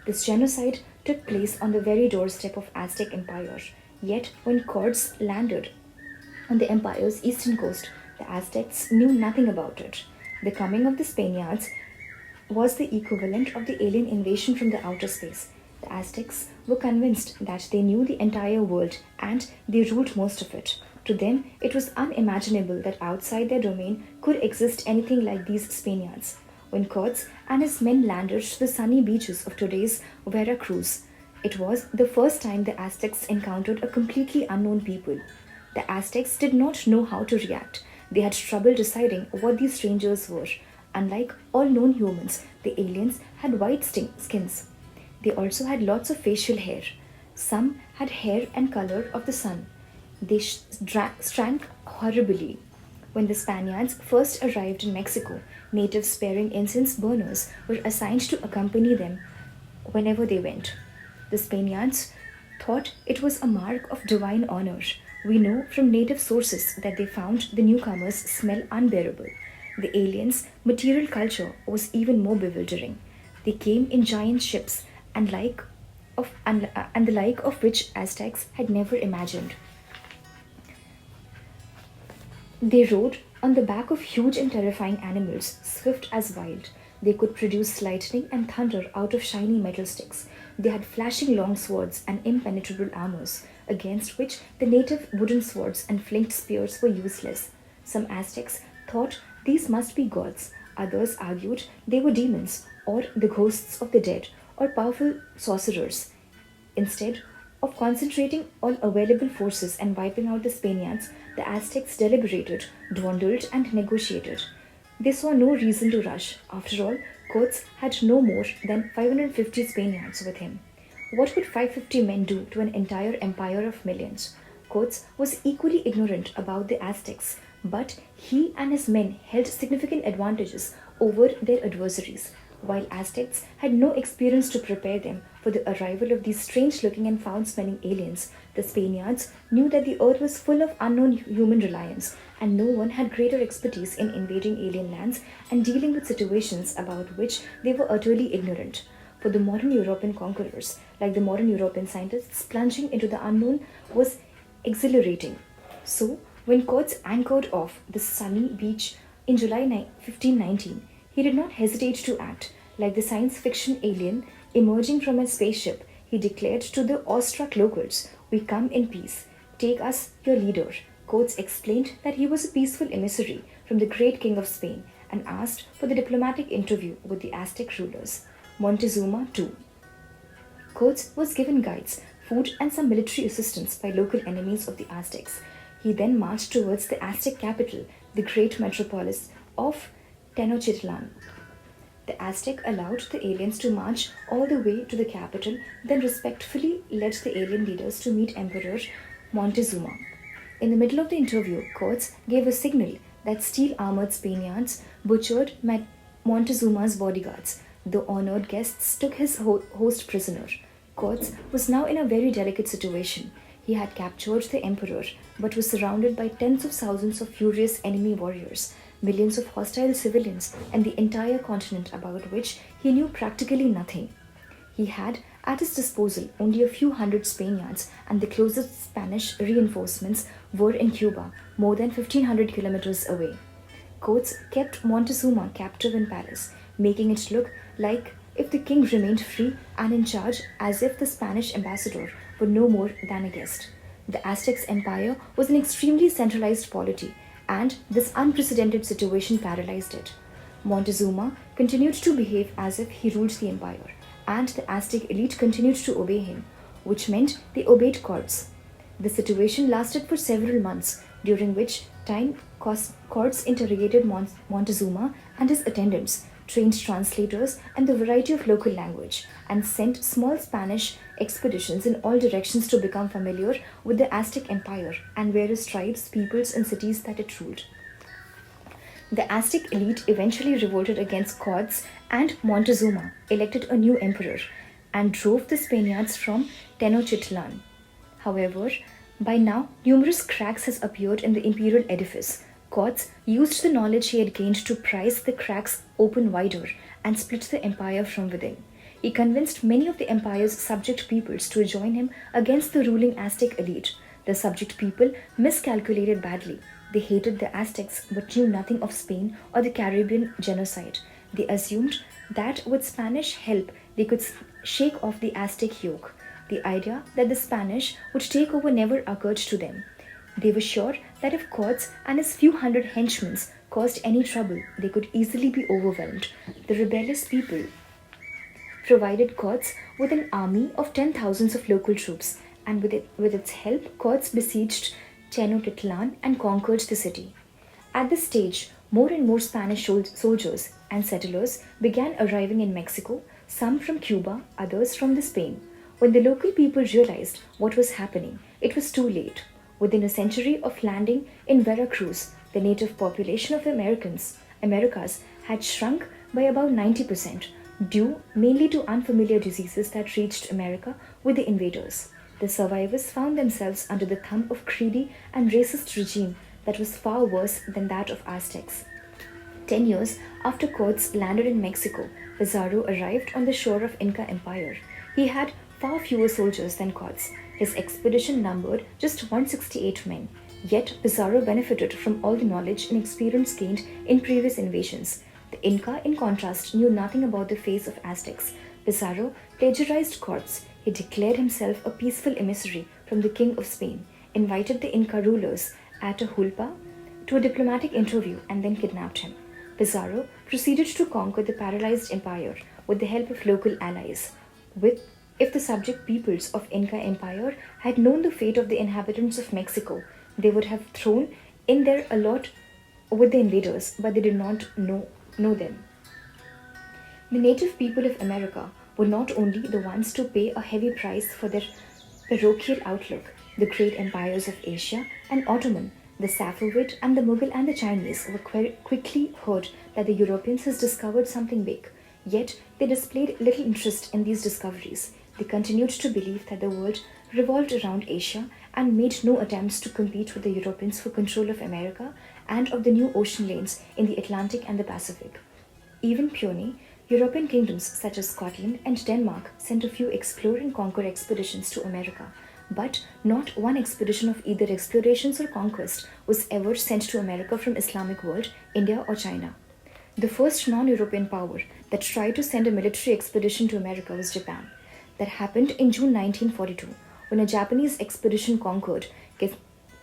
Speaker 1: This genocide took place on the very doorstep of Aztec Empire. Yet, when Cortes landed on the empire's eastern coast, the Aztecs knew nothing about it. The coming of the Spaniards was the equivalent of the alien invasion from the outer space. The Aztecs were convinced that they knew the entire world and they ruled most of it. To them, it was unimaginable that outside their domain could exist anything like these Spaniards. When Cortes and his men landed to the sunny beaches of today's Veracruz, it was the first time the Aztecs encountered a completely unknown people. The Aztecs did not know how to react. They had trouble deciding what these strangers were. Unlike all known humans, the aliens had white skins. They also had lots of facial hair. Some had hair and color of the sun. They stank horribly. When the Spaniards first arrived in Mexico, natives bearing incense burners were assigned to accompany them whenever they went. The Spaniards thought it was a mark of divine honor. We know from native sources that they found the newcomers' smell unbearable. The aliens' material culture was even more bewildering. They came in giant ships and the like of which Aztecs had never imagined. They rode on the back of huge and terrifying animals, swift as wild. They could produce lightning and thunder out of shiny metal sticks. They had flashing long swords and impenetrable armors, against which the native wooden swords and flint spears were useless. Some Aztecs thought these must be gods. Others argued they were demons, or the ghosts of the dead, or powerful sorcerers. Instead of concentrating all available forces and wiping out the Spaniards, the Aztecs deliberated, dwindled, and negotiated. They saw no reason to rush. After all, Cortes had no more than 550 Spaniards with him. What would 550 men do to an entire empire of millions? Cortes was equally ignorant about the Aztecs, but he and his men held significant advantages over their adversaries. While Aztecs had no experience to prepare them for the arrival of these strange looking and foul smelling aliens, the Spaniards knew that the earth was full of unknown human reliance, and no one had greater expertise in invading alien lands and dealing with situations about which they were utterly ignorant. For the modern European conquerors, like the modern European scientists, plunging into the unknown was exhilarating. So, when Coates anchored off the sunny beach in July 1519, he did not hesitate to act. Like the science fiction alien emerging from a spaceship, he declared to the awestruck locals, "We come in peace. Take us your leader." Coates explained that he was a peaceful emissary from the great king of Spain and asked for the diplomatic interview with the Aztec rulers. Montezuma, too. Coates was given guides, food, and some military assistance by local enemies of the Aztecs. He then marched towards the Aztec capital, the great metropolis of Tenochtitlan. The Aztec allowed the aliens to march all the way to the capital, then respectfully led the alien leaders to meet Emperor Montezuma. In the middle of the interview, Coates gave a signal that steel-armored Spaniards butchered Montezuma's bodyguards. The honored guests took his host prisoner. Coates was now in a very delicate situation. He had captured the emperor, but was surrounded by tens of thousands of furious enemy warriors, millions of hostile civilians, and the entire continent about which he knew practically nothing. He had at his disposal only a few hundred Spaniards, and the closest Spanish reinforcements were in Cuba, more than 1,500 kilometers away. Coates kept Montezuma captive in Paris, making it look like if the king remained free and in charge, as if the Spanish ambassador were no more than a guest. The Aztec Empire was an extremely centralized polity, and this unprecedented situation paralyzed it. Montezuma continued to behave as if he ruled the empire, and the Aztec elite continued to obey him, which meant they obeyed Coates. The situation lasted for several months, during which time Coates interrogated Montezuma and his attendants, trained translators, and the variety of local language, and sent small Spanish expeditions in all directions to become familiar with the Aztec Empire and various tribes, peoples, and cities that it ruled. The Aztec elite eventually revolted against Coates, and Montezuma elected a new emperor and drove the Spaniards from Tenochtitlan. However, by now numerous cracks has appeared in the imperial edifice. Coates used the knowledge he had gained to prise the cracks open wider and split the empire from within. He convinced many of the empire's subject peoples to join him against the ruling Aztec elite. The subject people miscalculated badly. They hated the Aztecs but knew nothing of Spain or the Caribbean genocide. They assumed that with Spanish help they could shake off the Aztec yoke. The idea that the Spanish would take over never occurred to them. They were sure that if Coates and his few hundred henchmen caused any trouble, they could easily be overwhelmed. The rebellious people provided Coates with an army of 10,000 of local troops, and with its help, Coates besieged Tenochtitlan and conquered the city. At this stage, more and more Spanish soldiers and settlers began arriving in Mexico, some from Cuba, others from Spain. When the local people realized what was happening, it was too late. Within a century of landing in Veracruz, the native population of Americas had shrunk by about 90%, due mainly to unfamiliar diseases that reached America with the invaders. The survivors found themselves under the thumb of greedy and racist regime that was far worse than that of Aztecs. 10 years after Coates landed in Mexico, Pizarro arrived on the shore of Inca Empire. He had far fewer soldiers than Coates. His expedition numbered just 168 men, yet Pizarro benefited from all the knowledge and experience gained in previous invasions. The Inca, in contrast, knew nothing about the face of Aztecs. Pizarro plagiarized Coates. He declared himself a peaceful emissary from the King of Spain, invited the Inca rulers Atahualpa to a diplomatic interview, and then kidnapped him. Pizarro proceeded to conquer the paralyzed empire with the help of local allies. If the subject peoples of Inca Empire had known the fate of the inhabitants of Mexico, they would have thrown in their lot with the invaders, but they did not know them. The native people of America were not only the ones to pay a heavy price for their parochial outlook. The great empires of Asia and Ottoman The Safavid and the Mughal and the Chinese were quickly heard that the Europeans had discovered something big, yet they displayed little interest in these discoveries. They continued to believe that the world revolved around Asia and made no attempts to compete with the Europeans for control of America and of the new ocean lanes in the Atlantic and the Pacific. Even puny European kingdoms such as Scotland and Denmark sent a few explore and conquer expeditions to America, but not one expedition of either explorations or conquest was ever sent to America from Islamic world, India or China. The first non-European power that tried to send a military expedition to America was Japan. That happened in June 1942 when a Japanese expedition conquered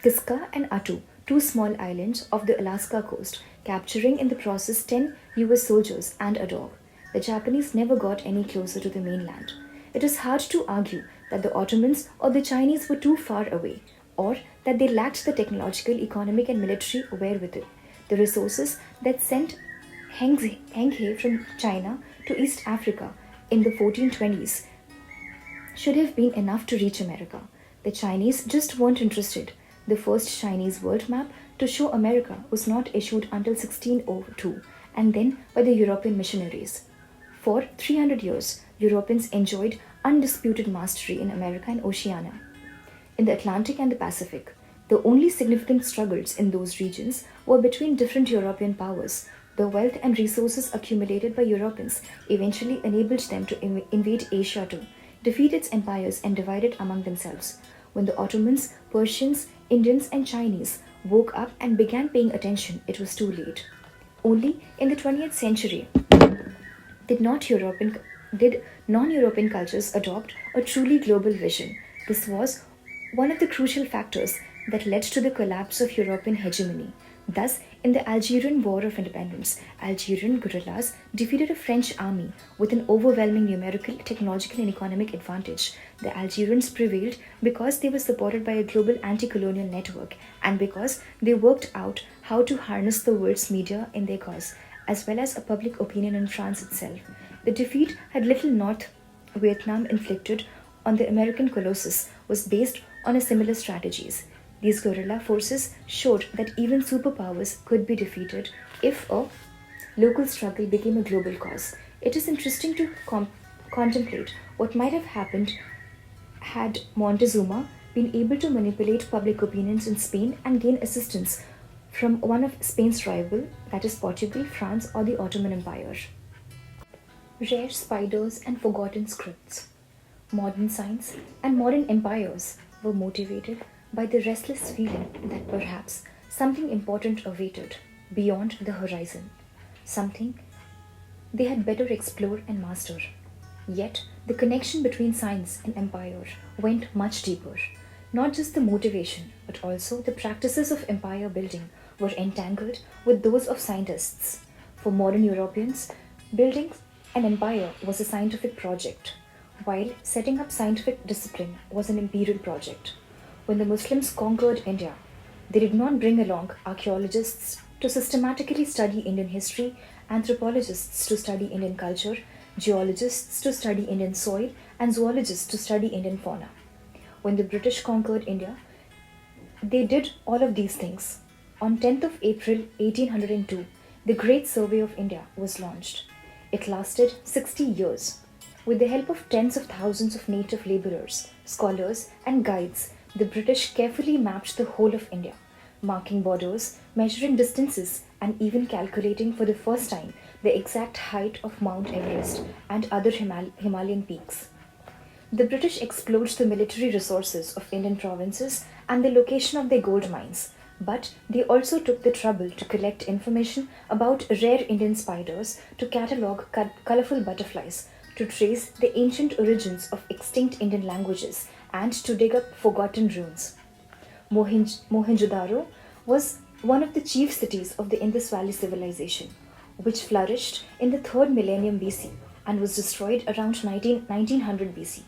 Speaker 1: Kiska and Attu, two small islands off the Alaska coast, capturing in the process 10 US soldiers and a dog. The Japanese never got any closer to the mainland. It is hard to argue that the Ottomans or the Chinese were too far away, or that they lacked the technological, economic, and military wherewithal. The resources that sent Heng He from China to East Africa in the 1420s should have been enough to reach America. The Chinese just weren't interested. The first Chinese world map to show America was not issued until 1602, and then by the European missionaries. For 300 years, Europeans enjoyed undisputed mastery in America and Oceania. In the Atlantic and the Pacific, the only significant struggles in those regions were between different European powers. The wealth and resources accumulated by Europeans eventually enabled them to invade Asia too, defeat its empires, and divide it among themselves. When the Ottomans, Persians, Indians, and Chinese woke up and began paying attention, it was too late. Only in the 20th century did non-European cultures adopt a truly global vision. This was one of the crucial factors that led to the collapse of European hegemony. Thus, in the Algerian War of Independence, Algerian guerrillas defeated a French army with an overwhelming numerical, technological, and economic advantage. The Algerians prevailed because they were supported by a global anti-colonial network and because they worked out how to harness the world's media in their cause, as well as a public opinion in France itself. The defeat had little North Vietnam inflicted on the American Colossus was based on a similar strategies. These guerrilla forces showed that even superpowers could be defeated if a local struggle became a global cause. It is interesting to contemplate what might have happened had Montezuma been able to manipulate public opinions in Spain and gain assistance from one of Spain's rival, that is Portugal, France, or the Ottoman Empire. Rare spiders and forgotten scripts. Modern science and modern empires were motivated by the restless feeling that perhaps something important awaited beyond the horizon, something they had better explore and master. Yet, the connection between science and empire went much deeper. Not just the motivation, but also the practices of empire building were entangled with those of scientists. For modern Europeans, building an empire was a scientific project, while setting up scientific discipline was an imperial project. When the Muslims conquered India, they did not bring along archaeologists to systematically study Indian history, anthropologists to study Indian culture, geologists to study Indian soil, and zoologists to study Indian fauna. When the British conquered India, they did all of these things. On 10th of April 1802, the Great Survey of India was launched. It lasted 60 years. With the help of tens of thousands of native laborers, scholars, and guides, the British carefully mapped the whole of India, marking borders, measuring distances, and even calculating for the first time the exact height of Mount Everest and other Himalayan peaks. The British explored the military resources of Indian provinces and the location of their gold mines, but they also took the trouble to collect information about rare Indian spiders, to catalogue colorful butterflies, to trace the ancient origins of extinct Indian languages, and to dig up forgotten ruins. Mohenjo-daro was one of the chief cities of the Indus Valley civilization, which flourished in the 3rd millennium BC and was destroyed around 1900 BC.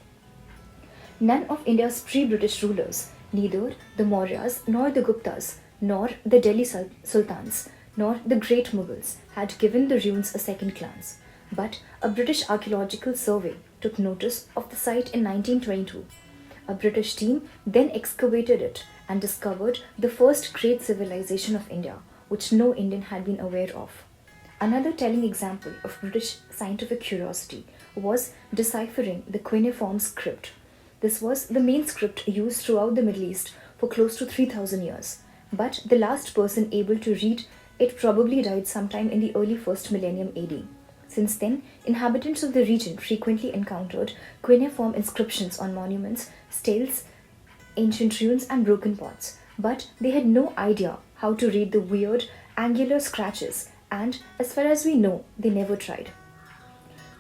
Speaker 1: None of India's pre-British rulers, neither the Mauryas nor the Guptas, nor the Delhi Sultans, nor the Great Mughals, had given the ruins a second glance. But a British archaeological survey took notice of the site in 1922. A British team then excavated it and discovered the first great civilization of India, which no Indian had been aware of. Another telling example of British scientific curiosity was deciphering the cuneiform script. This was the main script used throughout the Middle East for close to 3000 years, but the last person able to read it probably died sometime in the early 1st millennium AD. Since then, inhabitants of the region frequently encountered cuneiform inscriptions on monuments, stelae, ancient ruins, and broken pots, but they had no idea how to read the weird, angular scratches, and as far as we know, they never tried.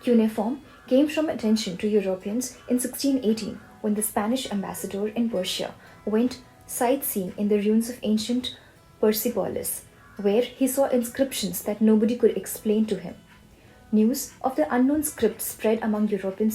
Speaker 1: Cuneiform came from attention to Europeans in 1618 when the Spanish ambassador in Persia went sightseeing in the ruins of ancient Persepolis, where he saw inscriptions that nobody could explain to him. News of the unknown script spread among European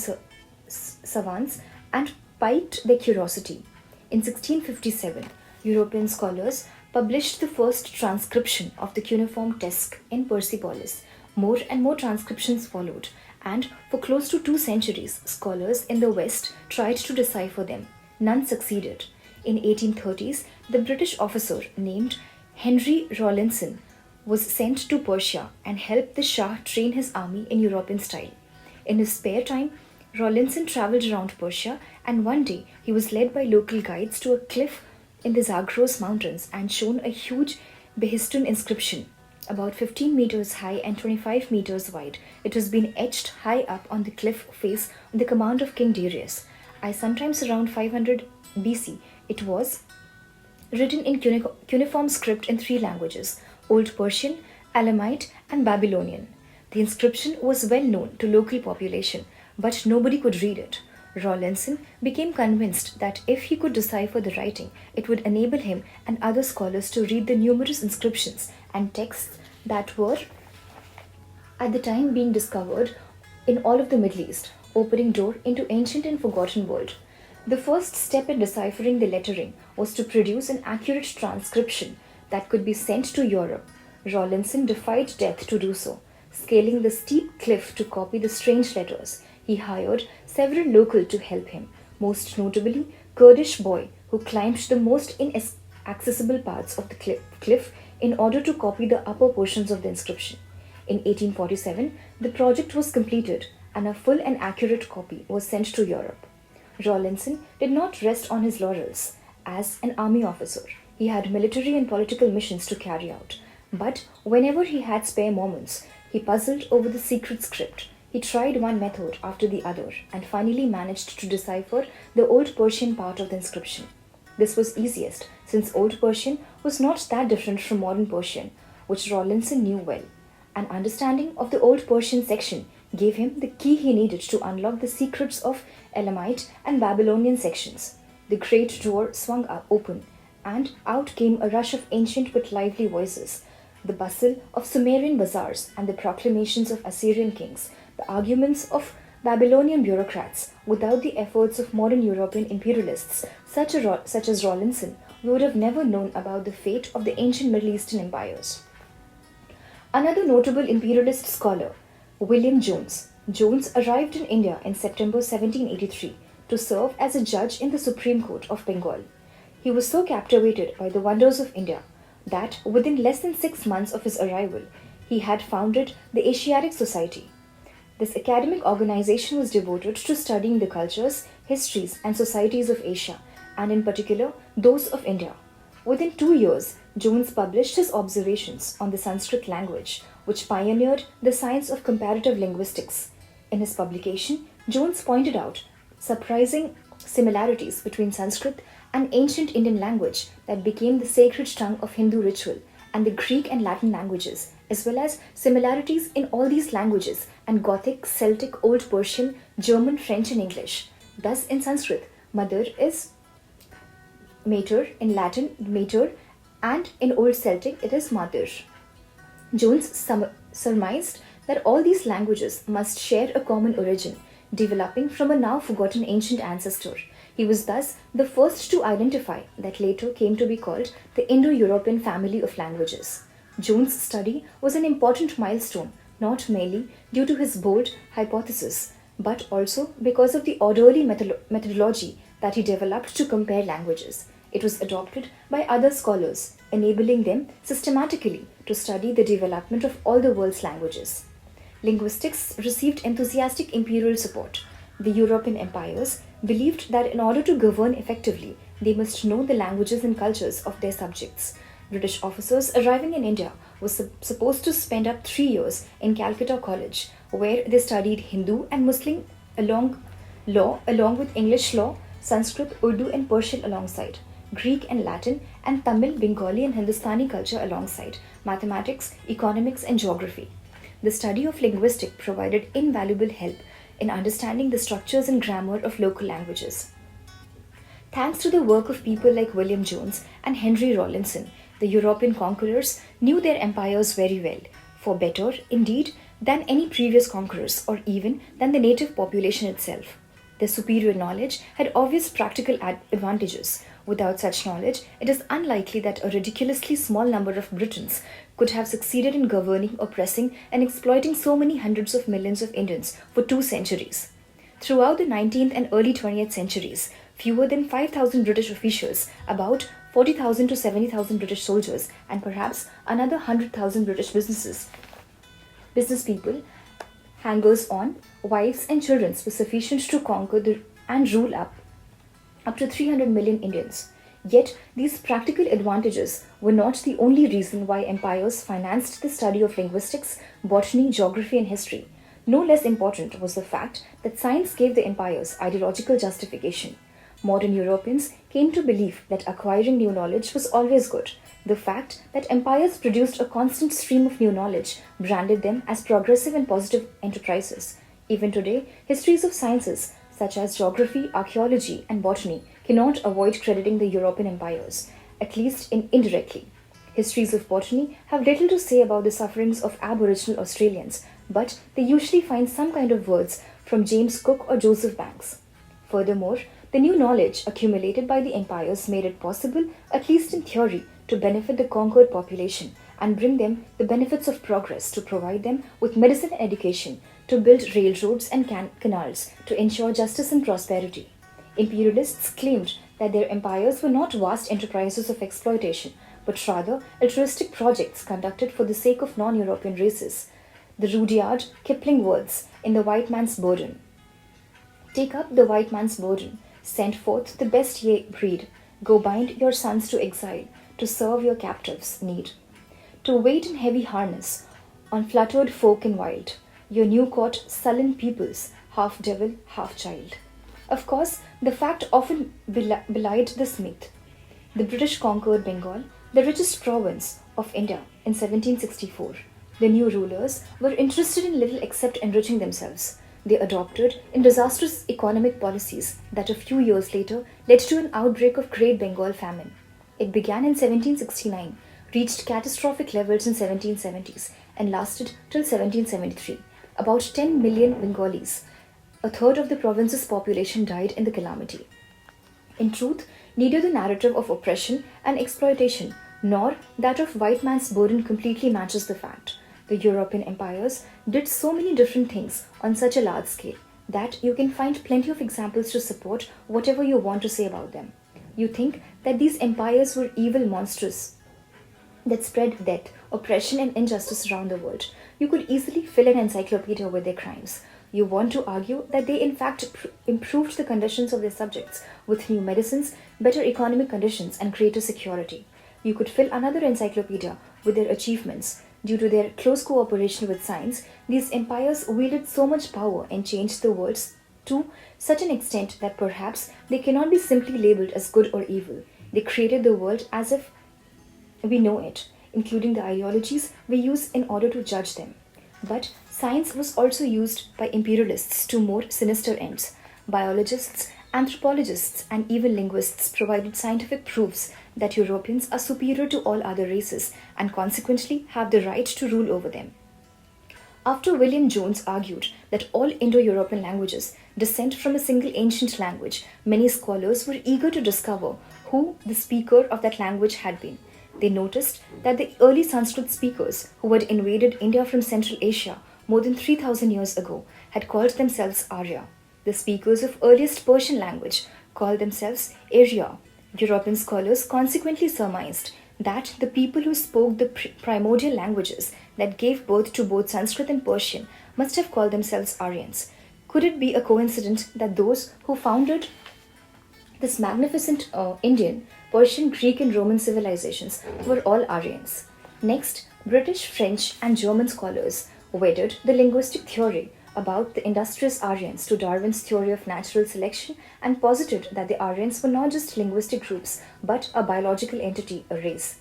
Speaker 1: savants and piqued their curiosity. In 1657, European scholars published the first transcription of the cuneiform text in Persepolis. More and more transcriptions followed, and for close to 2 centuries, scholars in the West tried to decipher them. None succeeded. In 1830s, the British officer named Henry Rawlinson was sent to Persia and helped the Shah train his army in European style. In his spare time, Rawlinson traveled around Persia, and one day he was led by local guides to a cliff in the Zagros mountains and shown a huge Behistun inscription, about 15 meters high and 25 meters wide. It has been etched high up on the cliff face on the command of King Darius. Sometimes around 500 BC, it was written in cuneiform script in 3 languages: Old Persian, Elamite, and Babylonian. The inscription was well known to local population, but nobody could read it. Rawlinson became convinced that if he could decipher the writing, it would enable him and other scholars to read the numerous inscriptions and texts that were at the time being discovered in all of the Middle East, opening door into ancient and forgotten world. The first step in deciphering the lettering was to produce an accurate transcription that could be sent to Europe. Rawlinson defied death to do so. Scaling the steep cliff to copy the strange letters, he hired several locals to help him, most notably Kurdish boy who climbed the most inaccessible parts of the cliff in order to copy the upper portions of the inscription. In 1847, the project was completed and a full and accurate copy was sent to Europe. Rawlinson did not rest on his laurels. As an army officer, he had military and political missions to carry out. But whenever he had spare moments, he puzzled over the secret script. He tried one method after the other and finally managed to decipher the Old Persian part of the inscription. This was easiest since Old Persian was not that different from modern Persian, which Rawlinson knew well. An understanding of the Old Persian section gave him the key he needed to unlock the secrets of Elamite and Babylonian sections. The great door swung open, and out came a rush of ancient but lively voices. The bustle of Sumerian bazaars and the proclamations of Assyrian kings, the arguments of Babylonian bureaucrats, without the efforts of modern European imperialists such as Rawlinson, we would have never known about the fate of the ancient Middle Eastern empires. Another notable imperialist scholar, William Jones. Jones arrived in India in September 1783 to serve as a judge in the Supreme Court of Bengal. He was so captivated by the wonders of India that within less than 6 months of his arrival, he had founded the Asiatic Society. This academic organization was devoted to studying the cultures, histories, and societies of Asia, and in particular, those of India. Within 2 years, Jones published his observations on the Sanskrit language, which pioneered the science of comparative linguistics. In his publication, Jones pointed out surprising similarities between Sanskrit and ancient Indian language that became the sacred tongue of Hindu ritual, and the Greek and Latin languages, as well as similarities in all these languages and Gothic, Celtic, Old Persian, German, French, and English. Thus, in Sanskrit, Mother is Mater, in Latin, Mater, and in Old Celtic, it is Mater. Jones surmised that all these languages must share a common origin, developing from a now forgotten ancient ancestor. He was thus the first to identify that later came to be called the Indo-European family of languages. Jones' study was an important milestone, not merely due to his bold hypothesis, but also because of the orderly methodology that he developed to compare languages. It was adopted by other scholars, enabling them systematically to study the development of all the world's languages. Linguistics received enthusiastic imperial support. The European empires believed that in order to govern effectively, they must know the languages and cultures of their subjects. British officers arriving in India were supposed to spend up 3 years in Calcutta College, where they studied Hindu and Muslim along with English law, Sanskrit, Urdu, and Persian alongside, Greek and Latin, and Tamil, Bengali, and Hindustani culture alongside, mathematics, economics, and geography. The study of linguistics provided invaluable help in understanding the structures and grammar of local languages. Thanks to the work of people like William Jones and Henry Rawlinson, the European conquerors knew their empires very well, for better, indeed, than any previous conquerors or even than the native population itself. Their superior knowledge had obvious practical advantages. Without such knowledge, it is unlikely that a ridiculously small number of Britons could have succeeded in governing, oppressing, and exploiting so many hundreds of millions of Indians for 2 centuries. Throughout the 19th and early 20th centuries, fewer than 5,000 British officials, about 40,000 to 70,000 British soldiers, and perhaps another 100,000 British business people, hangers on, wives, and children were sufficient to conquer and rule up to 300 million Indians. Yet, these practical advantages were not the only reason why empires financed the study of linguistics, botany, geography, and history. No less important was the fact that science gave the empires ideological justification. Modern Europeans came to believe that acquiring new knowledge was always good. The fact that empires produced a constant stream of new knowledge branded them as progressive and positive enterprises. Even today, histories of sciences such as geography, archaeology, and botany cannot avoid crediting the European empires, at least indirectly. Histories of botany have little to say about the sufferings of Aboriginal Australians, but they usually find some kind of words from James Cook or Joseph Banks. Furthermore, the new knowledge accumulated by the empires made it possible, at least in theory, to benefit the conquered population and bring them the benefits of progress, to provide them with medicine and education, to build railroads and canals, to ensure justice and prosperity. Imperialists claimed that their empires were not vast enterprises of exploitation, but rather altruistic projects conducted for the sake of non-European races. The Rudyard Kipling words in The White Man's Burden. Take up the white man's burden, send forth the best ye breed, go bind your sons to exile, to serve your captives' need. To wait in heavy harness, on fluttered folk and wild, your new-caught sullen peoples, half devil, half child. Of course, the fact often belied this myth. The British conquered Bengal, the richest province of India, in 1764. The new rulers were interested in little except enriching themselves. They adopted disastrous economic policies that a few years later led to an outbreak of Great Bengal famine. It began in 1769, reached catastrophic levels in 1770s, and lasted till 1773. About 10 million Bengalis, a third of the province's population, died in the calamity. In truth, neither the narrative of oppression and exploitation nor that of white man's burden completely matches the fact. The European empires did so many different things on such a large scale that you can find plenty of examples to support whatever you want to say about them. You think that these empires were evil monsters that spread death, oppression, and injustice around the world. You could easily fill an encyclopedia with their crimes. You want to argue that they in fact improved the conditions of their subjects with new medicines, better economic conditions, and greater security. You could fill another encyclopedia with their achievements. Due to their close cooperation with science, these empires wielded so much power and changed the world to such an extent that perhaps they cannot be simply labeled as good or evil. They created the world as if we know it, including the ideologies we use in order to judge them. But science was also used by imperialists to more sinister ends. Biologists, anthropologists, and even linguists provided scientific proofs that Europeans are superior to all other races and consequently have the right to rule over them. After William Jones argued that all Indo-European languages descend from a single ancient language, many scholars were eager to discover who the speaker of that language had been. They noticed that the early Sanskrit speakers who had invaded India from Central Asia more than 3,000 years ago had called themselves Arya. The speakers of earliest Persian language called themselves Arya. European scholars consequently surmised that the people who spoke the primordial languages that gave birth to both Sanskrit and Persian must have called themselves Aryans. Could it be a coincidence that those who founded this magnificent Indian, Persian, Greek, and Roman civilizations were all Aryans? Next, British, French, and German scholars wedded the linguistic theory about the industrious Aryans to Darwin's theory of natural selection and posited that the Aryans were not just linguistic groups but a biological entity, a race.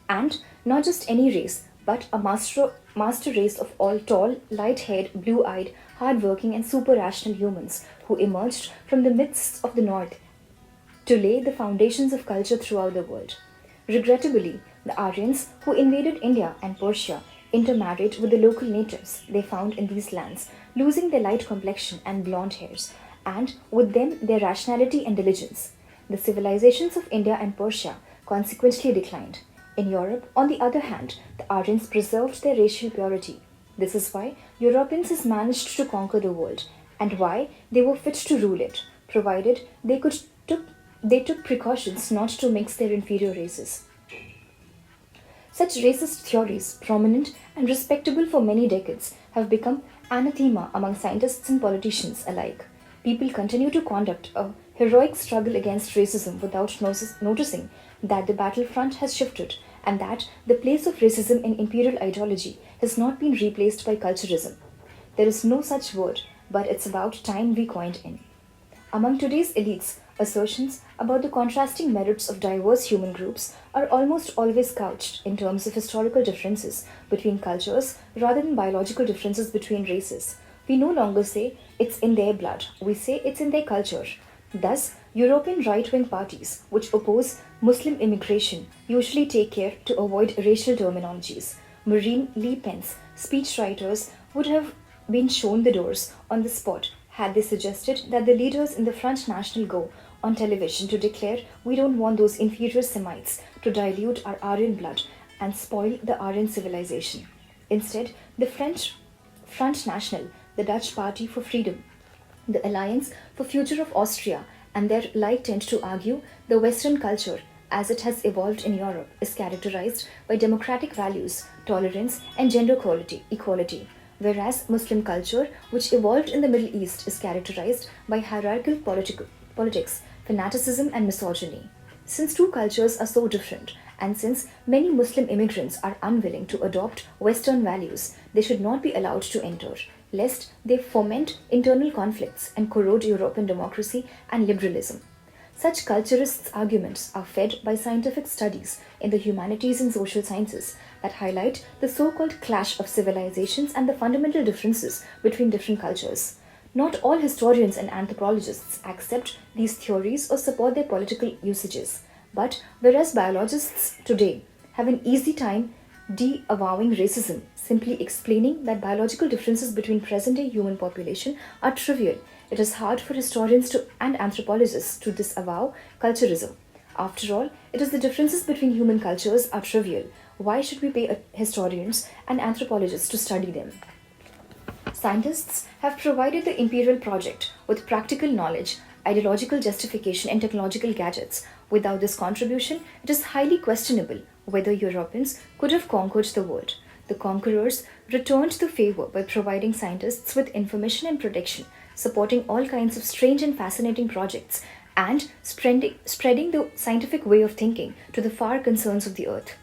Speaker 1: And not just any race, but a master race of all tall, light haired, blue eyed, hard working, and super rational humans who emerged from the midst of the North to lay the foundations of culture throughout the world. Regrettably, the Aryans who invaded India and Persia intermarried with the local natives they found in these lands, losing their light complexion and blonde hairs, and with them their rationality and diligence. The civilizations of India and Persia consequently declined. In Europe, on the other hand, the Aryans preserved their racial purity. This is why Europeans has managed to conquer the world, and why they were fit to rule it, provided they took precautions not to mix their inferior races. Such racist theories, prominent and respectable for many decades, have become anathema among scientists and politicians alike. People continue to conduct a heroic struggle against racism without noticing that the battlefront has shifted and that the place of racism in imperial ideology has not been replaced by culturism. There is no such word, but it's about time we coined it. Among today's elites, assertions about the contrasting merits of diverse human groups are almost always couched in terms of historical differences between cultures rather than biological differences between races. We no longer say it's in their blood, we say it's in their culture. Thus, European right-wing parties which oppose Muslim immigration usually take care to avoid racial terminologies. Marine Le Pen's speechwriters would have been shown the doors on the spot had they suggested that the leaders in the Front National go on television to declare we don't want those inferior Semites to dilute our Aryan blood and spoil the Aryan civilization. Instead, the French Front National, the Dutch Party for Freedom, the Alliance for Future of Austria, and their like tend to argue the Western culture, as it has evolved in Europe, is characterized by democratic values, tolerance, and gender equality, whereas Muslim culture, which evolved in the Middle East, is characterized by hierarchical politics, fanaticism, and misogyny. Since two cultures are so different, and since many Muslim immigrants are unwilling to adopt Western values, they should not be allowed to enter, lest they foment internal conflicts and corrode European democracy and liberalism. Such culturists' arguments are fed by scientific studies in the humanities and social sciences that highlight the so-called clash of civilizations and the fundamental differences between different cultures. Not all historians and anthropologists accept these theories or support their political usages, but whereas biologists today have an easy time de-avowing racism, simply explaining that biological differences between present-day human population are trivial, it is hard for historians and anthropologists to disavow culturism. After all, it is the differences between human cultures are trivial. Why should we pay historians and anthropologists to study them? Scientists have provided the imperial project with practical knowledge, ideological justification, and technological gadgets. Without this contribution, it is highly questionable whether Europeans could have conquered the world. The conquerors returned the favor by providing scientists with information and protection, supporting all kinds of strange and fascinating projects, and spreading the scientific way of thinking to the far concerns of the earth.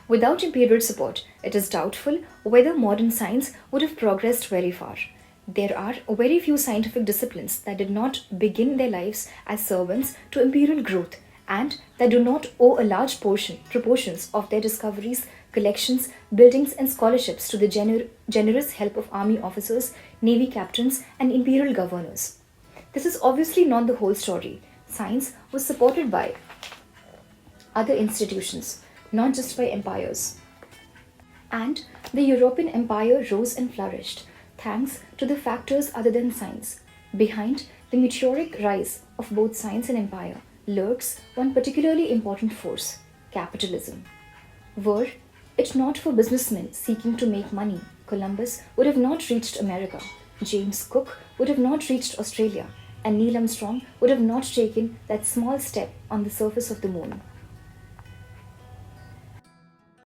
Speaker 1: Without imperial support, it is doubtful whether modern science would have progressed very far. There are very few scientific disciplines that did not begin their lives as servants to imperial growth and that do not owe a large proportions of their discoveries, collections, buildings, and scholarships to the generous help of army officers, navy captains, and imperial governors. This is obviously not the whole story. Science was supported by other institutions, not just by empires. And the European empire rose and flourished, thanks to the factors other than science. Behind the meteoric rise of both science and empire, lurks one particularly important force: capitalism. Were, capitalism If not for businessmen seeking to make money, Columbus would have not reached America, James Cook would have not reached Australia, and Neil Armstrong would have not taken that small step on the surface of the moon.